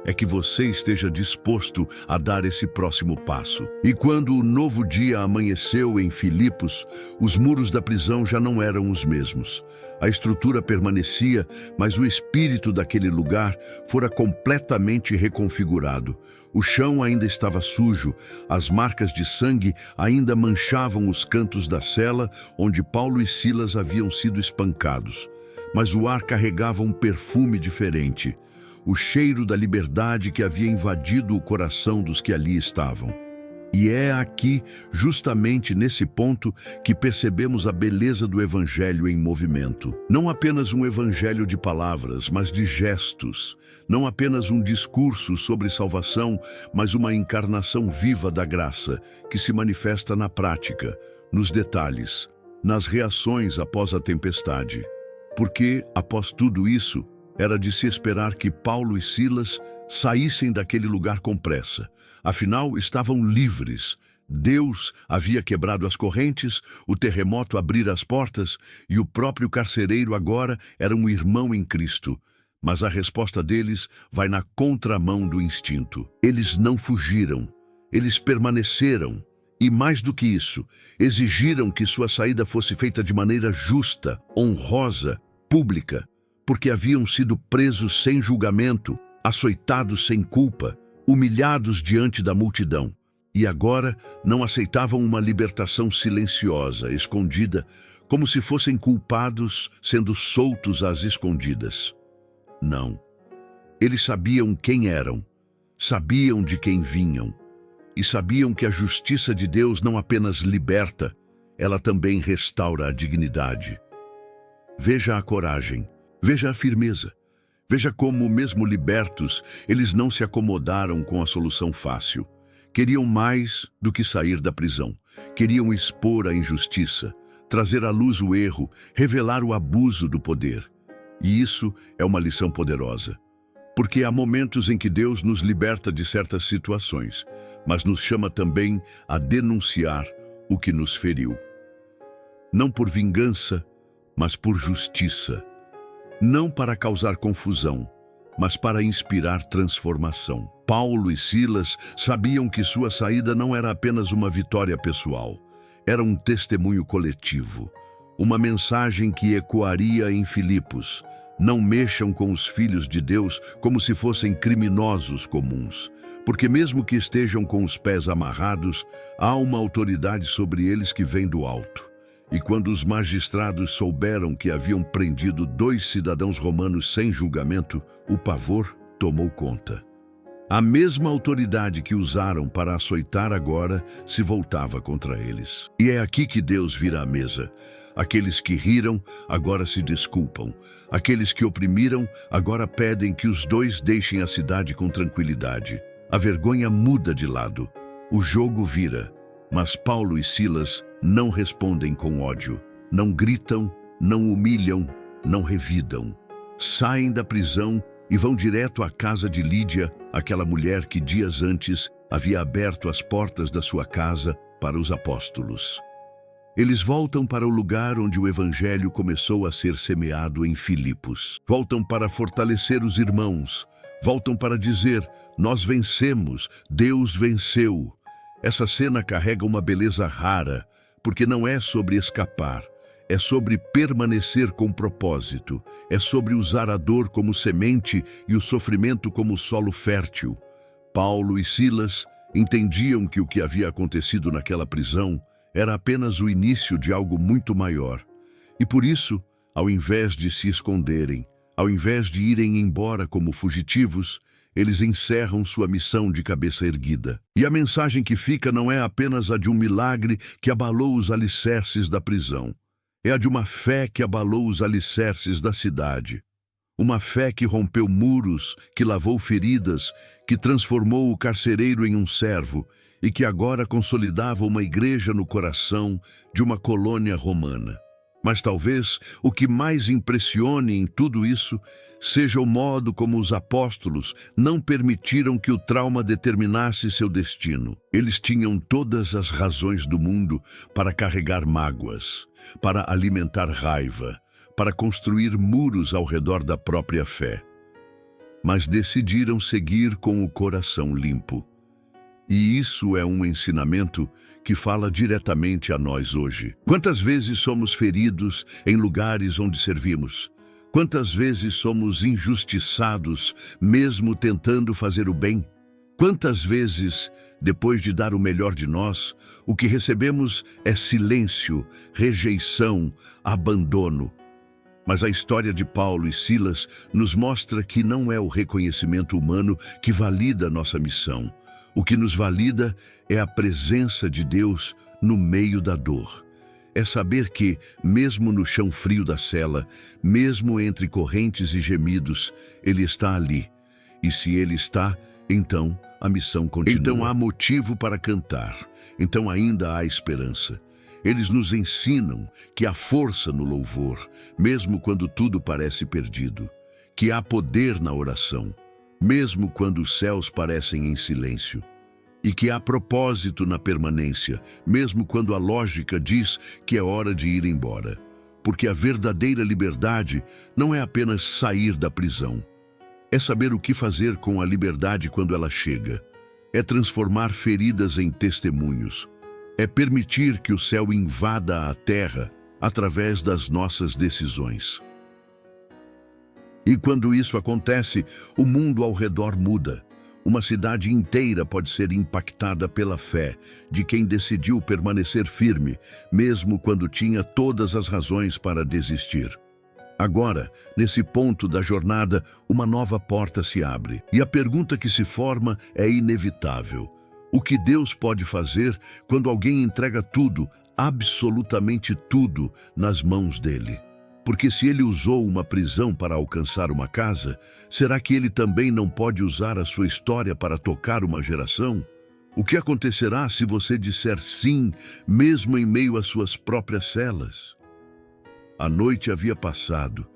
é que você esteja disposto a dar esse próximo passo. E quando o novo dia amanheceu em Filipos, os muros da prisão já não eram os mesmos. A estrutura permanecia, mas o espírito daquele lugar fora completamente reconfigurado. O chão ainda estava sujo, as marcas de sangue ainda manchavam os cantos da cela onde Paulo e Silas haviam sido espancados. Mas o ar carregava um perfume diferente. O cheiro da liberdade que havia invadido o coração dos que ali estavam. E é aqui, justamente nesse ponto, que percebemos a beleza do Evangelho em movimento. Não apenas um evangelho de palavras, mas de gestos. Não apenas um discurso sobre salvação, mas uma encarnação viva da graça, que se manifesta na prática, nos detalhes, nas reações após a tempestade. Porque, após tudo isso, era de se esperar que Paulo e Silas saíssem daquele lugar com pressa. Afinal, estavam livres. Deus havia quebrado as correntes, o terremoto abrira as portas e o próprio carcereiro agora era um irmão em Cristo. Mas a resposta deles vai na contramão do instinto. Eles não fugiram, eles permaneceram. E mais do que isso, exigiram que sua saída fosse feita de maneira justa, honrosa, pública, porque haviam sido presos sem julgamento, açoitados sem culpa, humilhados diante da multidão. E agora não aceitavam uma libertação silenciosa, escondida, como se fossem culpados sendo soltos às escondidas. Não. Eles sabiam quem eram, sabiam de quem vinham, e sabiam que a justiça de Deus não apenas liberta, ela também restaura a dignidade. Veja a coragem, veja a firmeza, veja como, mesmo libertos, eles não se acomodaram com a solução fácil. Queriam mais do que sair da prisão, queriam expor a injustiça, trazer à luz o erro, revelar o abuso do poder. E isso é uma lição poderosa. Porque há momentos em que Deus nos liberta de certas situações, mas nos chama também a denunciar o que nos feriu. Não por vingança, mas por justiça. Não para causar confusão, mas para inspirar transformação. Paulo e Silas sabiam que sua saída não era apenas uma vitória pessoal, era um testemunho coletivo, uma mensagem que ecoaria em Filipos. Não mexam com os filhos de Deus como se fossem criminosos comuns, porque mesmo que estejam com os pés amarrados, há uma autoridade sobre eles que vem do alto. E quando os magistrados souberam que haviam prendido 2 cidadãos romanos sem julgamento, o pavor tomou conta. A mesma autoridade que usaram para açoitar agora se voltava contra eles. E é aqui que Deus vira a mesa. Aqueles que riram, agora se desculpam. Aqueles que oprimiram, agora pedem que os 2 deixem a cidade com tranquilidade. A vergonha muda de lado. O jogo vira. Mas Paulo e Silas não respondem com ódio. Não gritam, não humilham, não revidam. Saem da prisão e vão direto à casa de Lídia, aquela mulher que dias antes havia aberto as portas da sua casa para os apóstolos. Eles voltam para o lugar onde o evangelho começou a ser semeado em Filipos. Voltam para fortalecer os irmãos. Voltam para dizer: nós vencemos, Deus venceu. Essa cena carrega uma beleza rara, porque não é sobre escapar, é sobre permanecer com propósito, é sobre usar a dor como semente e o sofrimento como solo fértil. Paulo e Silas entendiam que o que havia acontecido naquela prisão era apenas o início de algo muito maior. E por isso, ao invés de se esconderem, ao invés de irem embora como fugitivos, eles encerram sua missão de cabeça erguida. E a mensagem que fica não é apenas a de um milagre que abalou os alicerces da prisão. É a de uma fé que abalou os alicerces da cidade. Uma fé que rompeu muros, que lavou feridas, que transformou o carcereiro em um servo e que agora consolidava uma igreja no coração de uma colônia romana. Mas talvez o que mais impressione em tudo isso seja o modo como os apóstolos não permitiram que o trauma determinasse seu destino. Eles tinham todas as razões do mundo para carregar mágoas, para alimentar raiva, para construir muros ao redor da própria fé. Mas decidiram seguir com o coração limpo. E isso é um ensinamento que fala diretamente a nós hoje. Quantas vezes somos feridos em lugares onde servimos? Quantas vezes somos injustiçados, mesmo tentando fazer o bem? Quantas vezes, depois de dar o melhor de nós, o que recebemos é silêncio, rejeição, abandono? Mas a história de Paulo e Silas nos mostra que não é o reconhecimento humano que valida nossa missão. O que nos valida é a presença de Deus no meio da dor. É saber que, mesmo no chão frio da cela, mesmo entre correntes e gemidos, Ele está ali. E se Ele está, então a missão continua. Então há motivo para cantar. Então ainda há esperança. Eles nos ensinam que há força no louvor, mesmo quando tudo parece perdido, que há poder na oração, mesmo quando os céus parecem em silêncio, e que há propósito na permanência, mesmo quando a lógica diz que é hora de ir embora. Porque a verdadeira liberdade não é apenas sair da prisão, é saber o que fazer com a liberdade quando ela chega, é transformar feridas em testemunhos, é permitir que o céu invada a terra através das nossas decisões. E quando isso acontece, o mundo ao redor muda. Uma cidade inteira pode ser impactada pela fé de quem decidiu permanecer firme, mesmo quando tinha todas as razões para desistir. Agora, nesse ponto da jornada, uma nova porta se abre. E a pergunta que se forma é inevitável. O que Deus pode fazer quando alguém entrega tudo, absolutamente tudo, nas mãos dele? Porque se ele usou uma prisão para alcançar uma casa, será que ele também não pode usar a sua história para tocar uma geração? O que acontecerá se você disser sim, mesmo em meio às suas próprias celas? A noite havia passado,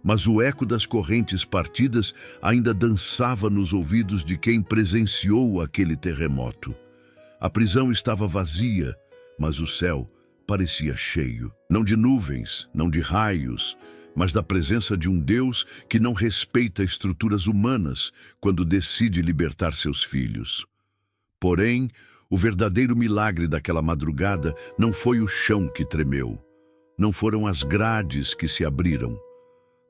mas o eco das correntes partidas ainda dançava nos ouvidos de quem presenciou aquele terremoto. A prisão estava vazia, mas o céu parecia cheio, não de nuvens, não de raios, mas da presença de um Deus que não respeita estruturas humanas quando decide libertar seus filhos. Porém, o verdadeiro milagre daquela madrugada não foi o chão que tremeu, não foram as grades que se abriram,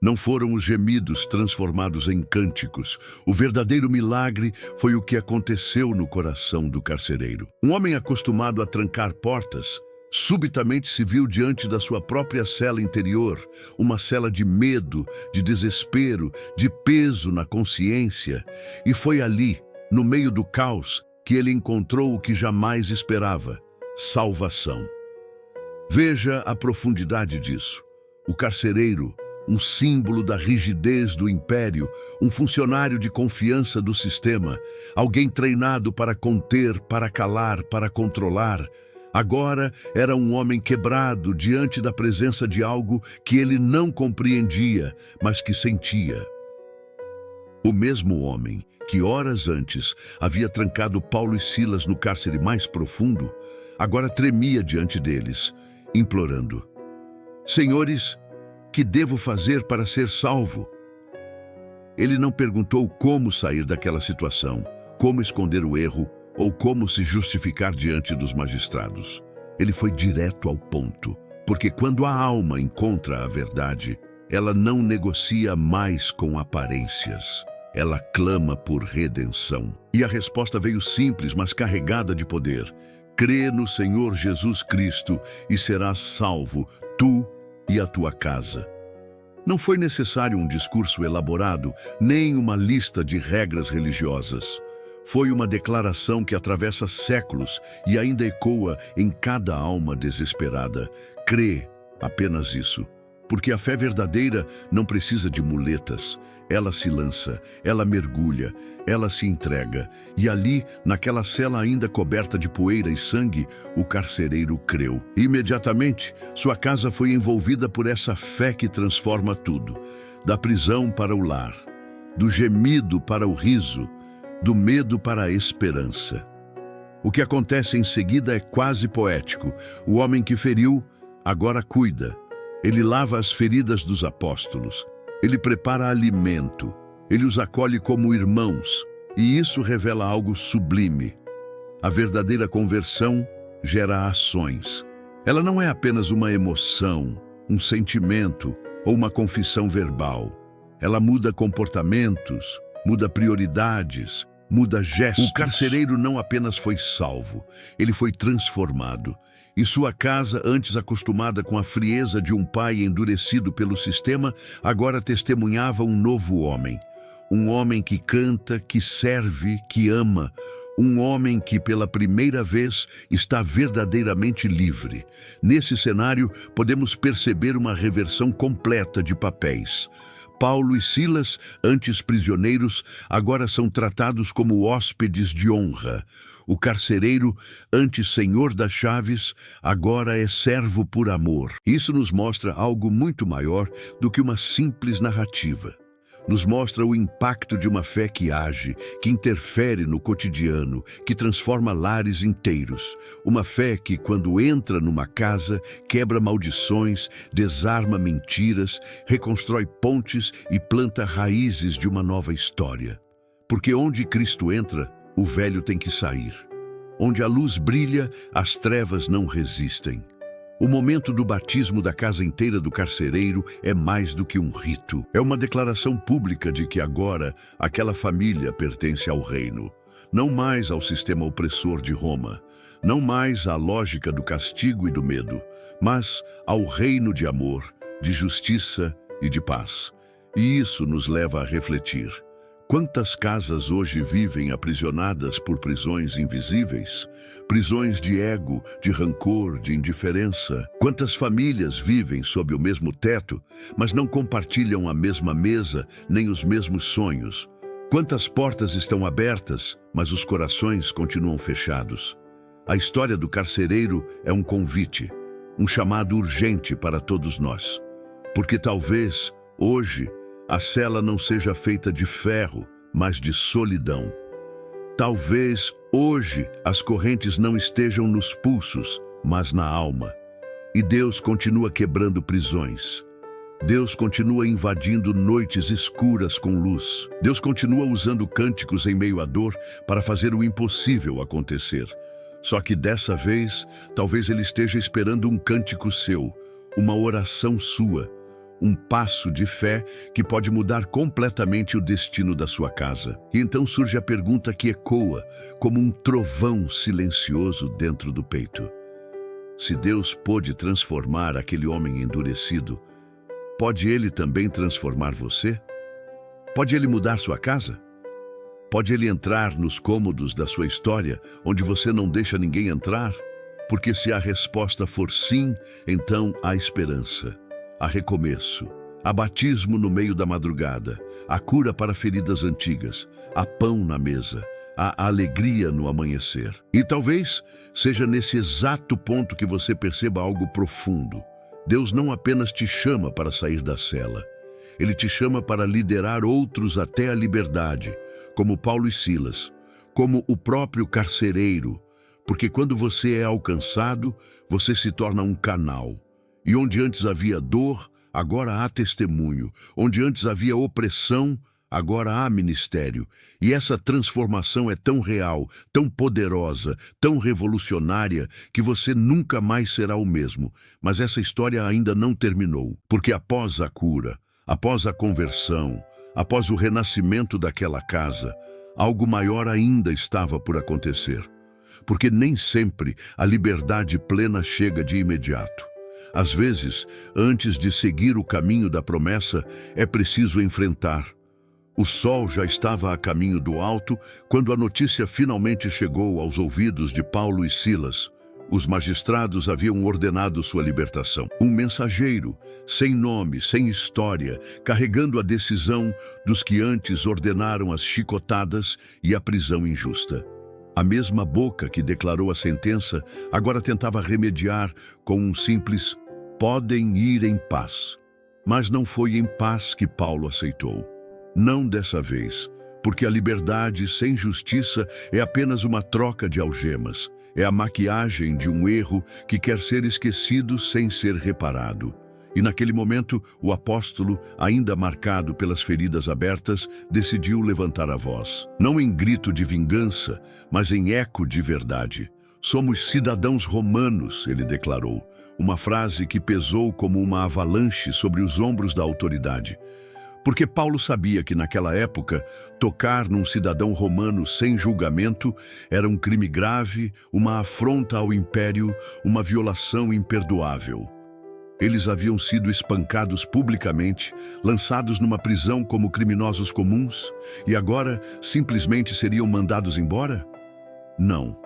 não foram os gemidos transformados em cânticos. O verdadeiro milagre foi o que aconteceu no coração do carcereiro. Um homem acostumado a trancar portas, subitamente se viu diante da sua própria cela interior, uma cela de medo, de desespero, de peso na consciência, e foi ali, no meio do caos, que ele encontrou o que jamais esperava: salvação. Veja a profundidade disso. O carcereiro, um símbolo da rigidez do império, um funcionário de confiança do sistema, alguém treinado para conter, para calar, para controlar, agora era um homem quebrado diante da presença de algo que ele não compreendia, mas que sentia. O mesmo homem que horas antes havia trancado Paulo e Silas no cárcere mais profundo, agora tremia diante deles, implorando: Senhores, que devo fazer para ser salvo? Ele não perguntou como sair daquela situação, como esconder o erro ou como se justificar diante dos magistrados. Ele foi direto ao ponto, porque quando a alma encontra a verdade, ela não negocia mais com aparências. Ela clama por redenção. E a resposta veio simples, mas carregada de poder: crê no Senhor Jesus Cristo e serás salvo, tu e a tua casa. Não foi necessário um discurso elaborado, nem uma lista de regras religiosas. Foi uma declaração que atravessa séculos e ainda ecoa em cada alma desesperada. Crê, apenas isso. Porque a fé verdadeira não precisa de muletas. Ela se lança, ela mergulha, ela se entrega. E ali, naquela cela ainda coberta de poeira e sangue, o carcereiro creu. Imediatamente, sua casa foi envolvida por essa fé que transforma tudo. Da prisão para o lar, do gemido para o riso, do medo para a esperança. O que acontece em seguida é quase poético. O homem que feriu, agora cuida. Ele lava as feridas dos apóstolos. Ele prepara alimento. Ele os acolhe como irmãos. E isso revela algo sublime. A verdadeira conversão gera ações. Ela não é apenas uma emoção, um sentimento ou uma confissão verbal. Ela muda comportamentos, muda prioridades, muda gestos. O carcereiro não apenas foi salvo, ele foi transformado. E sua casa, antes acostumada com a frieza de um pai endurecido pelo sistema, agora testemunhava um novo homem. Um homem que canta, que serve, que ama. Um homem que pela primeira vez está verdadeiramente livre. Nesse cenário, podemos perceber uma reversão completa de papéis. Paulo e Silas, antes prisioneiros, agora são tratados como hóspedes de honra. O carcereiro, antes senhor das chaves, agora é servo por amor. Isso nos mostra algo muito maior do que uma simples narrativa. Nos mostra o impacto de uma fé que age, que interfere no cotidiano, que transforma lares inteiros. Uma fé que, quando entra numa casa, quebra maldições, desarma mentiras, reconstrói pontes e planta raízes de uma nova história. Porque onde Cristo entra, o velho tem que sair. Onde a luz brilha, as trevas não resistem. O momento do batismo da casa inteira do carcereiro é mais do que um rito. É uma declaração pública de que agora aquela família pertence ao reino. Não mais ao sistema opressor de Roma. Não mais à lógica do castigo e do medo. Mas ao reino de amor, de justiça e de paz. E isso nos leva a refletir. Quantas casas hoje vivem aprisionadas por prisões invisíveis? Prisões de ego, de rancor, de indiferença. Quantas famílias vivem sob o mesmo teto, mas não compartilham a mesma mesa, nem os mesmos sonhos? Quantas portas estão abertas, mas os corações continuam fechados? A história do carcereiro é um convite, um chamado urgente para todos nós. Porque talvez, hoje, a cela não seja feita de ferro, mas de solidão. Talvez hoje as correntes não estejam nos pulsos, mas na alma. E Deus continua quebrando prisões. Deus continua invadindo noites escuras com luz. Deus continua usando cânticos em meio à dor para fazer o impossível acontecer. Só que dessa vez, talvez Ele esteja esperando um cântico seu, uma oração sua, um passo de fé que pode mudar completamente o destino da sua casa. E então surge a pergunta que ecoa como um trovão silencioso dentro do peito. Se Deus pôde transformar aquele homem endurecido, pode Ele também transformar você? Pode Ele mudar sua casa? Pode Ele entrar nos cômodos da sua história, onde você não deixa ninguém entrar? Porque se a resposta for sim, então há esperança. Há recomeço, há batismo no meio da madrugada, há cura para feridas antigas, há pão na mesa, há alegria no amanhecer. E talvez seja nesse exato ponto que você perceba algo profundo. Deus não apenas te chama para sair da cela, Ele te chama para liderar outros até a liberdade, como Paulo e Silas, como o próprio carcereiro, porque quando você é alcançado, você se torna um canal. E onde antes havia dor, agora há testemunho. Onde antes havia opressão, agora há ministério. E essa transformação é tão real, tão poderosa, tão revolucionária, que você nunca mais será o mesmo. Mas essa história ainda não terminou, porque após a cura, após a conversão, após o renascimento daquela casa, algo maior ainda estava por acontecer. Porque nem sempre a liberdade plena chega de imediato. Às vezes, antes de seguir o caminho da promessa, é preciso enfrentar. O sol já estava a caminho do alto quando a notícia finalmente chegou aos ouvidos de Paulo e Silas. Os magistrados haviam ordenado sua libertação. Um mensageiro, sem nome, sem história, carregando a decisão dos que antes ordenaram as chicotadas e a prisão injusta. A mesma boca que declarou a sentença agora tentava remediar com um simples "podem ir em paz". Mas não foi em paz que Paulo aceitou. Não dessa vez, porque a liberdade sem justiça é apenas uma troca de algemas. É a maquiagem de um erro que quer ser esquecido sem ser reparado. E naquele momento, o apóstolo, ainda marcado pelas feridas abertas, decidiu levantar a voz. Não em grito de vingança, mas em eco de verdade. "Somos cidadãos romanos", ele declarou. Uma frase que pesou como uma avalanche sobre os ombros da autoridade. Porque Paulo sabia que naquela época, tocar num cidadão romano sem julgamento era um crime grave, uma afronta ao império, uma violação imperdoável. Eles haviam sido espancados publicamente, lançados numa prisão como criminosos comuns, e agora simplesmente seriam mandados embora? Não.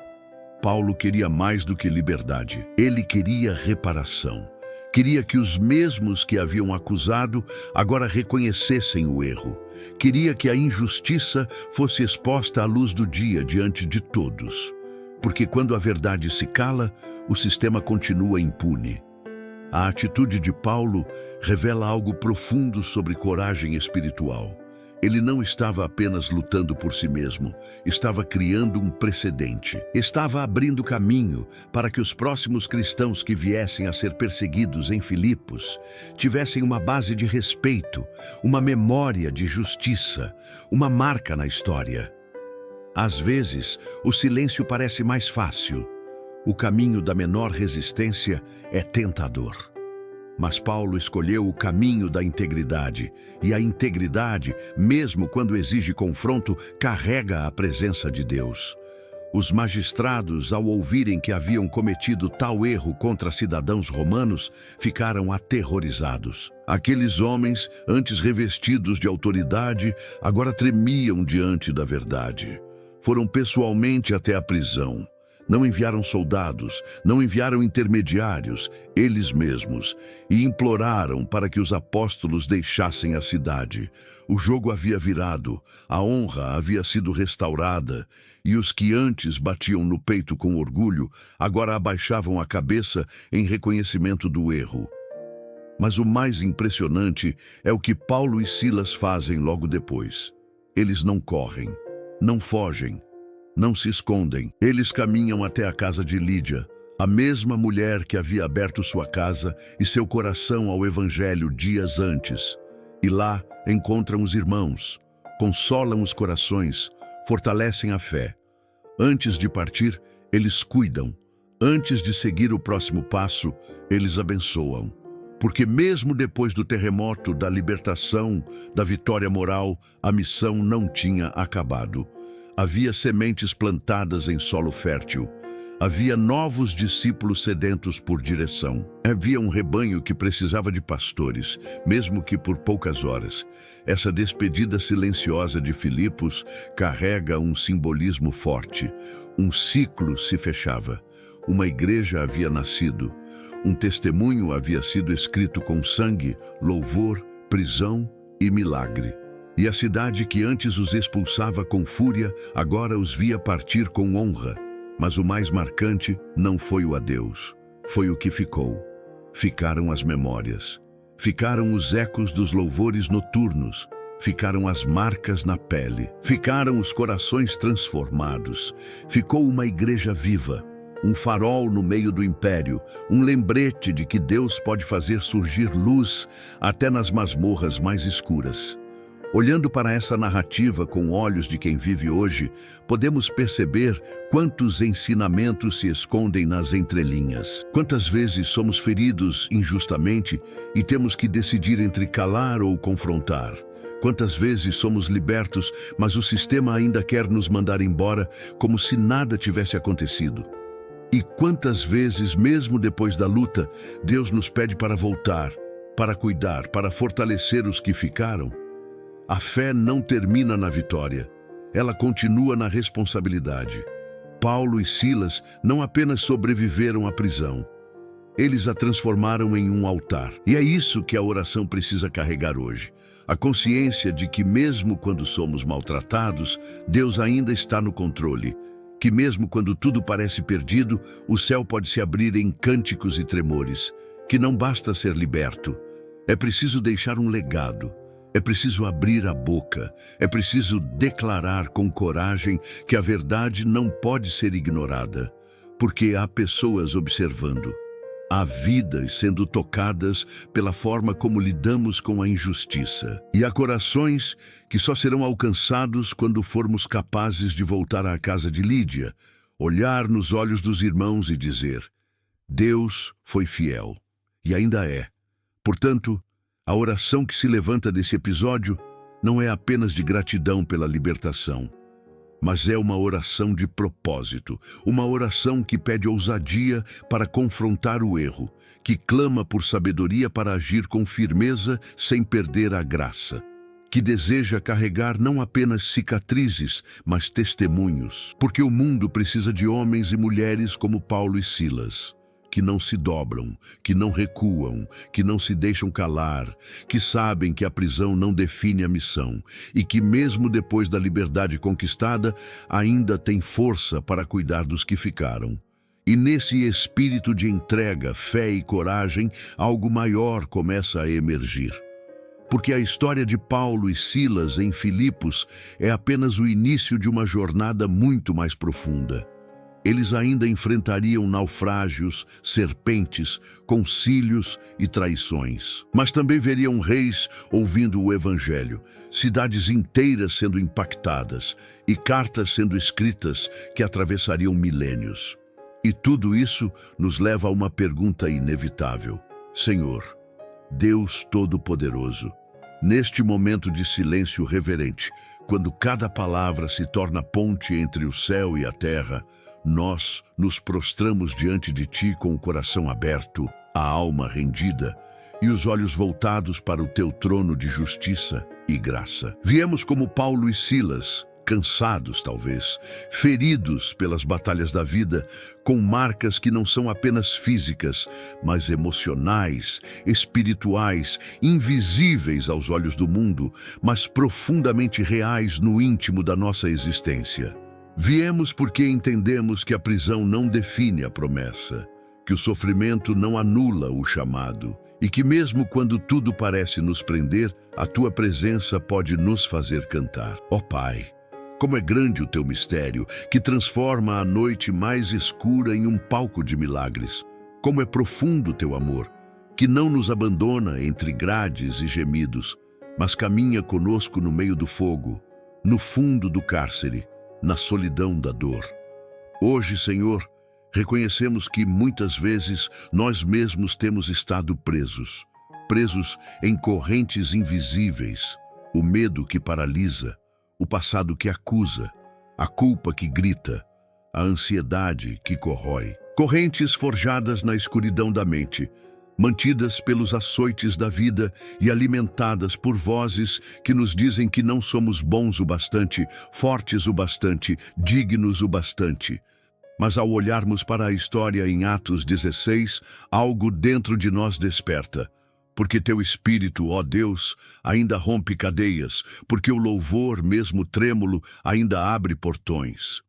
Paulo queria mais do que liberdade. Ele queria reparação. Queria que os mesmos que haviam acusado agora reconhecessem o erro. Queria que a injustiça fosse exposta à luz do dia diante de todos. Porque quando a verdade se cala, o sistema continua impune. A atitude de Paulo revela algo profundo sobre coragem espiritual. Ele não estava apenas lutando por si mesmo, estava criando um precedente. Estava abrindo caminho para que os próximos cristãos que viessem a ser perseguidos em Filipos tivessem uma base de respeito, uma memória de justiça, uma marca na história. Às vezes, o silêncio parece mais fácil. O caminho da menor resistência é tentador. Mas Paulo escolheu o caminho da integridade, e a integridade, mesmo quando exige confronto, carrega a presença de Deus. Os magistrados, ao ouvirem que haviam cometido tal erro contra cidadãos romanos, ficaram aterrorizados. Aqueles homens, antes revestidos de autoridade, agora tremiam diante da verdade. Foram pessoalmente até a prisão. Não enviaram soldados, não enviaram intermediários, eles mesmos, e imploraram para que os apóstolos deixassem a cidade. O jogo havia virado, a honra havia sido restaurada, e os que antes batiam no peito com orgulho, agora abaixavam a cabeça em reconhecimento do erro. Mas o mais impressionante é o que Paulo e Silas fazem logo depois. Eles não correm, não fogem, não se escondem. Eles caminham até a casa de Lídia, a mesma mulher que havia aberto sua casa e seu coração ao Evangelho dias antes. E lá encontram os irmãos, consolam os corações, fortalecem a fé. Antes de partir, eles cuidam. Antes de seguir o próximo passo, eles abençoam. Porque mesmo depois do terremoto, da libertação, da vitória moral, a missão não tinha acabado. Havia sementes plantadas em solo fértil. Havia novos discípulos sedentos por direção. Havia um rebanho que precisava de pastores, mesmo que por poucas horas. Essa despedida silenciosa de Filipos carrega um simbolismo forte. Um ciclo se fechava. Uma igreja havia nascido. Um testemunho havia sido escrito com sangue, louvor, prisão e milagre. E a cidade que antes os expulsava com fúria, agora os via partir com honra. Mas o mais marcante não foi o adeus, foi o que ficou. Ficaram as memórias, ficaram os ecos dos louvores noturnos, ficaram as marcas na pele, ficaram os corações transformados, ficou uma igreja viva, um farol no meio do império, um lembrete de que Deus pode fazer surgir luz até nas masmorras mais escuras. Olhando para essa narrativa com olhos de quem vive hoje, podemos perceber quantos ensinamentos se escondem nas entrelinhas. Quantas vezes somos feridos injustamente e temos que decidir entre calar ou confrontar. Quantas vezes somos libertos, mas o sistema ainda quer nos mandar embora como se nada tivesse acontecido. E quantas vezes, mesmo depois da luta, Deus nos pede para voltar, para cuidar, para fortalecer os que ficaram. A fé não termina na vitória, ela continua na responsabilidade. Paulo e Silas não apenas sobreviveram à prisão, eles a transformaram em um altar. E é isso que a oração precisa carregar hoje. A consciência de que mesmo quando somos maltratados, Deus ainda está no controle. Que mesmo quando tudo parece perdido, o céu pode se abrir em cânticos e tremores. Que não basta ser liberto, é preciso deixar um legado. É preciso abrir a boca, é preciso declarar com coragem que a verdade não pode ser ignorada, porque há pessoas observando. Há vidas sendo tocadas pela forma como lidamos com a injustiça. E há corações que só serão alcançados quando formos capazes de voltar à casa de Lídia, olhar nos olhos dos irmãos e dizer: Deus foi fiel, e ainda é. Portanto, a oração que se levanta desse episódio não é apenas de gratidão pela libertação, mas é uma oração de propósito, uma oração que pede ousadia para confrontar o erro, que clama por sabedoria para agir com firmeza sem perder a graça, que deseja carregar não apenas cicatrizes, mas testemunhos, porque o mundo precisa de homens e mulheres como Paulo e Silas, que não se dobram, que não recuam, que não se deixam calar, que sabem que a prisão não define a missão e que, mesmo depois da liberdade conquistada, ainda tem força para cuidar dos que ficaram. E nesse espírito de entrega, fé e coragem, algo maior começa a emergir. Porque a história de Paulo e Silas em Filipos é apenas o início de uma jornada muito mais profunda. Eles ainda enfrentariam naufrágios, serpentes, concílios e traições. Mas também veriam reis ouvindo o Evangelho, cidades inteiras sendo impactadas e cartas sendo escritas que atravessariam milênios. E tudo isso nos leva a uma pergunta inevitável. Senhor, Deus Todo-Poderoso, neste momento de silêncio reverente, quando cada palavra se torna ponte entre o céu e a terra, nós nos prostramos diante de Ti com o coração aberto, a alma rendida e os olhos voltados para o Teu trono de justiça e graça. Viemos como Paulo e Silas, cansados talvez, feridos pelas batalhas da vida, com marcas que não são apenas físicas, mas emocionais, espirituais, invisíveis aos olhos do mundo, mas profundamente reais no íntimo da nossa existência. Viemos porque entendemos que a prisão não define a promessa, que o sofrimento não anula o chamado e que mesmo quando tudo parece nos prender, a Tua presença pode nos fazer cantar. Ó Pai, como é grande o Teu mistério, que transforma a noite mais escura em um palco de milagres. Como é profundo o Teu amor, que não nos abandona entre grades e gemidos, mas caminha conosco no meio do fogo, no fundo do cárcere, na solidão da dor. Hoje, Senhor, reconhecemos que muitas vezes nós mesmos temos estado presos em correntes invisíveis, o medo que paralisa, o passado que acusa, a culpa que grita, a ansiedade que corrói. Correntes forjadas na escuridão da mente, mantidas pelos açoites da vida e alimentadas por vozes que nos dizem que não somos bons o bastante, fortes o bastante, dignos o bastante. Mas ao olharmos para a história em Atos 16, algo dentro de nós desperta. Porque Teu Espírito, ó Deus, ainda rompe cadeias, porque o louvor, mesmo trêmulo, ainda abre portões.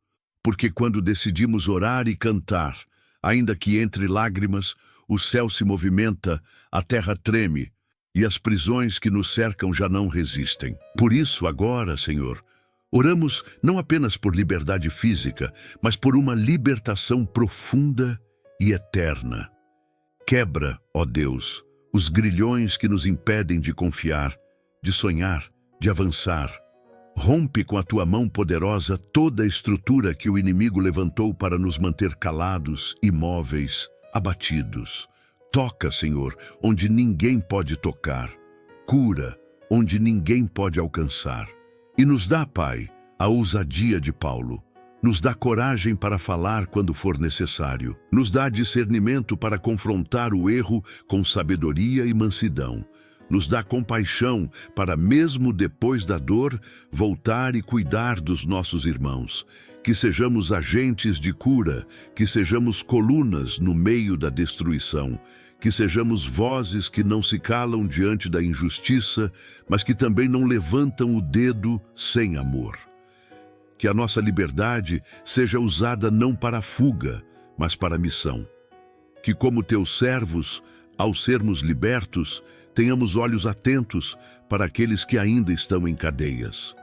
Porque quando decidimos orar e cantar, ainda que entre lágrimas, o céu se movimenta, a terra treme, e as prisões que nos cercam já não resistem. Por isso, agora, Senhor, oramos não apenas por liberdade física, mas por uma libertação profunda e eterna. Quebra, ó Deus, os grilhões que nos impedem de confiar, de sonhar, de avançar. Rompe com a Tua mão poderosa toda a estrutura que o inimigo levantou para nos manter calados, imóveis, abatidos. Toca, Senhor, onde ninguém pode tocar. Cura, onde ninguém pode alcançar. E nos dá, Pai, a ousadia de Paulo. Nos dá coragem para falar quando for necessário. Nos dá discernimento para confrontar o erro com sabedoria e mansidão. Nos dá compaixão para, mesmo depois da dor, voltar e cuidar dos nossos irmãos. Que sejamos agentes de cura, que sejamos colunas no meio da destruição, que sejamos vozes que não se calam diante da injustiça, mas que também não levantam o dedo sem amor. Que a nossa liberdade seja usada não para a fuga, mas para a missão. Que, como Teus servos, ao sermos libertos, tenhamos olhos atentos para aqueles que ainda estão em cadeias.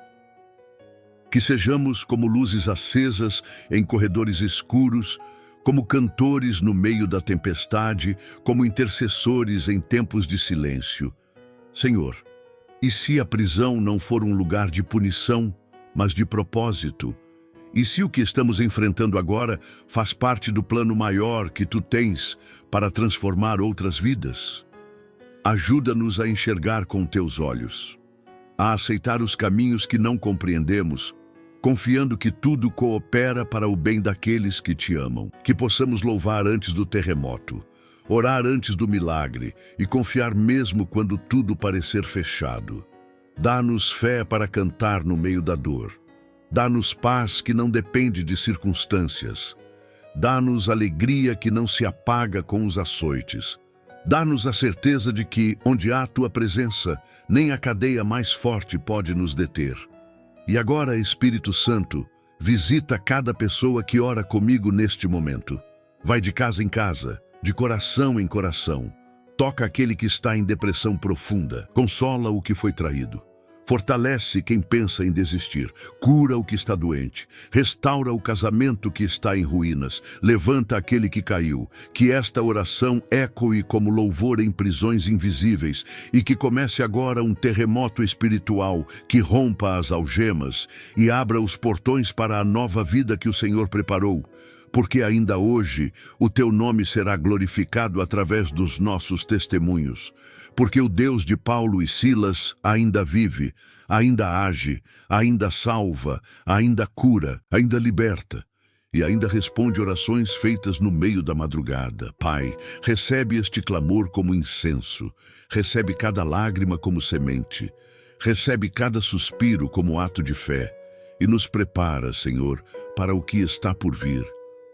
Que sejamos como luzes acesas em corredores escuros, como cantores no meio da tempestade, como intercessores em tempos de silêncio. Senhor, e se a prisão não for um lugar de punição, mas de propósito? E se o que estamos enfrentando agora faz parte do plano maior que Tu tens para transformar outras vidas? Ajuda-nos a enxergar com Teus olhos, a aceitar os caminhos que não compreendemos, confiando que tudo coopera para o bem daqueles que Te amam. Que possamos louvar antes do terremoto, orar antes do milagre e confiar mesmo quando tudo parecer fechado. Dá-nos fé para cantar no meio da dor. Dá-nos paz que não depende de circunstâncias. Dá-nos alegria que não se apaga com os açoites. Dá-nos a certeza de que, onde há tua presença, nem a cadeia mais forte pode nos deter. E agora, Espírito Santo, visita cada pessoa que ora comigo neste momento. Vai de casa em casa, de coração em coração. Toca aquele que está em depressão profunda. Consola o que foi traído. Fortalece quem pensa em desistir. Cura o que está doente. Restaura o casamento que está em ruínas. Levanta aquele que caiu. Que esta oração ecoe como louvor em prisões invisíveis e que comece agora um terremoto espiritual que rompa as algemas e abra os portões para a nova vida que o Senhor preparou. Porque ainda hoje o teu nome será glorificado através dos nossos testemunhos. Porque o Deus de Paulo e Silas ainda vive, ainda age, ainda salva, ainda cura, ainda liberta. E ainda responde orações feitas no meio da madrugada. Pai, recebe este clamor como incenso. Recebe cada lágrima como semente. Recebe cada suspiro como ato de fé. E nos prepara, Senhor, para o que está por vir.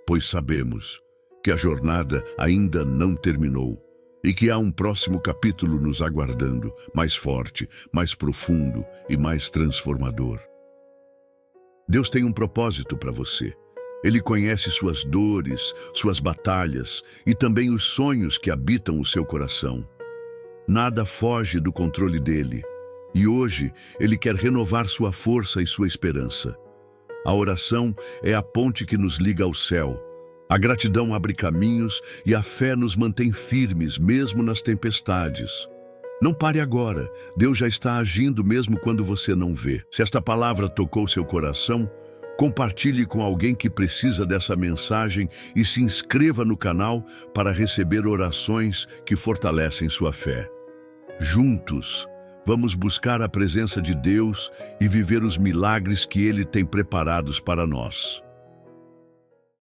Pois sabemos que a jornada ainda não terminou e que há um próximo capítulo nos aguardando, mais forte, mais profundo e mais transformador. Deus tem um propósito para você. Ele conhece suas dores, suas batalhas e também os sonhos que habitam o seu coração. Nada foge do controle dele e hoje ele quer renovar sua força e sua esperança. A oração é a ponte que nos liga ao céu. A gratidão abre caminhos e a fé nos mantém firmes, mesmo nas tempestades. Não pare agora. Deus já está agindo mesmo quando você não vê. Se esta palavra tocou seu coração, compartilhe com alguém que precisa dessa mensagem e se inscreva no canal para receber orações que fortalecem sua fé. Juntos, vamos buscar a presença de Deus e viver os milagres que Ele tem preparados para nós.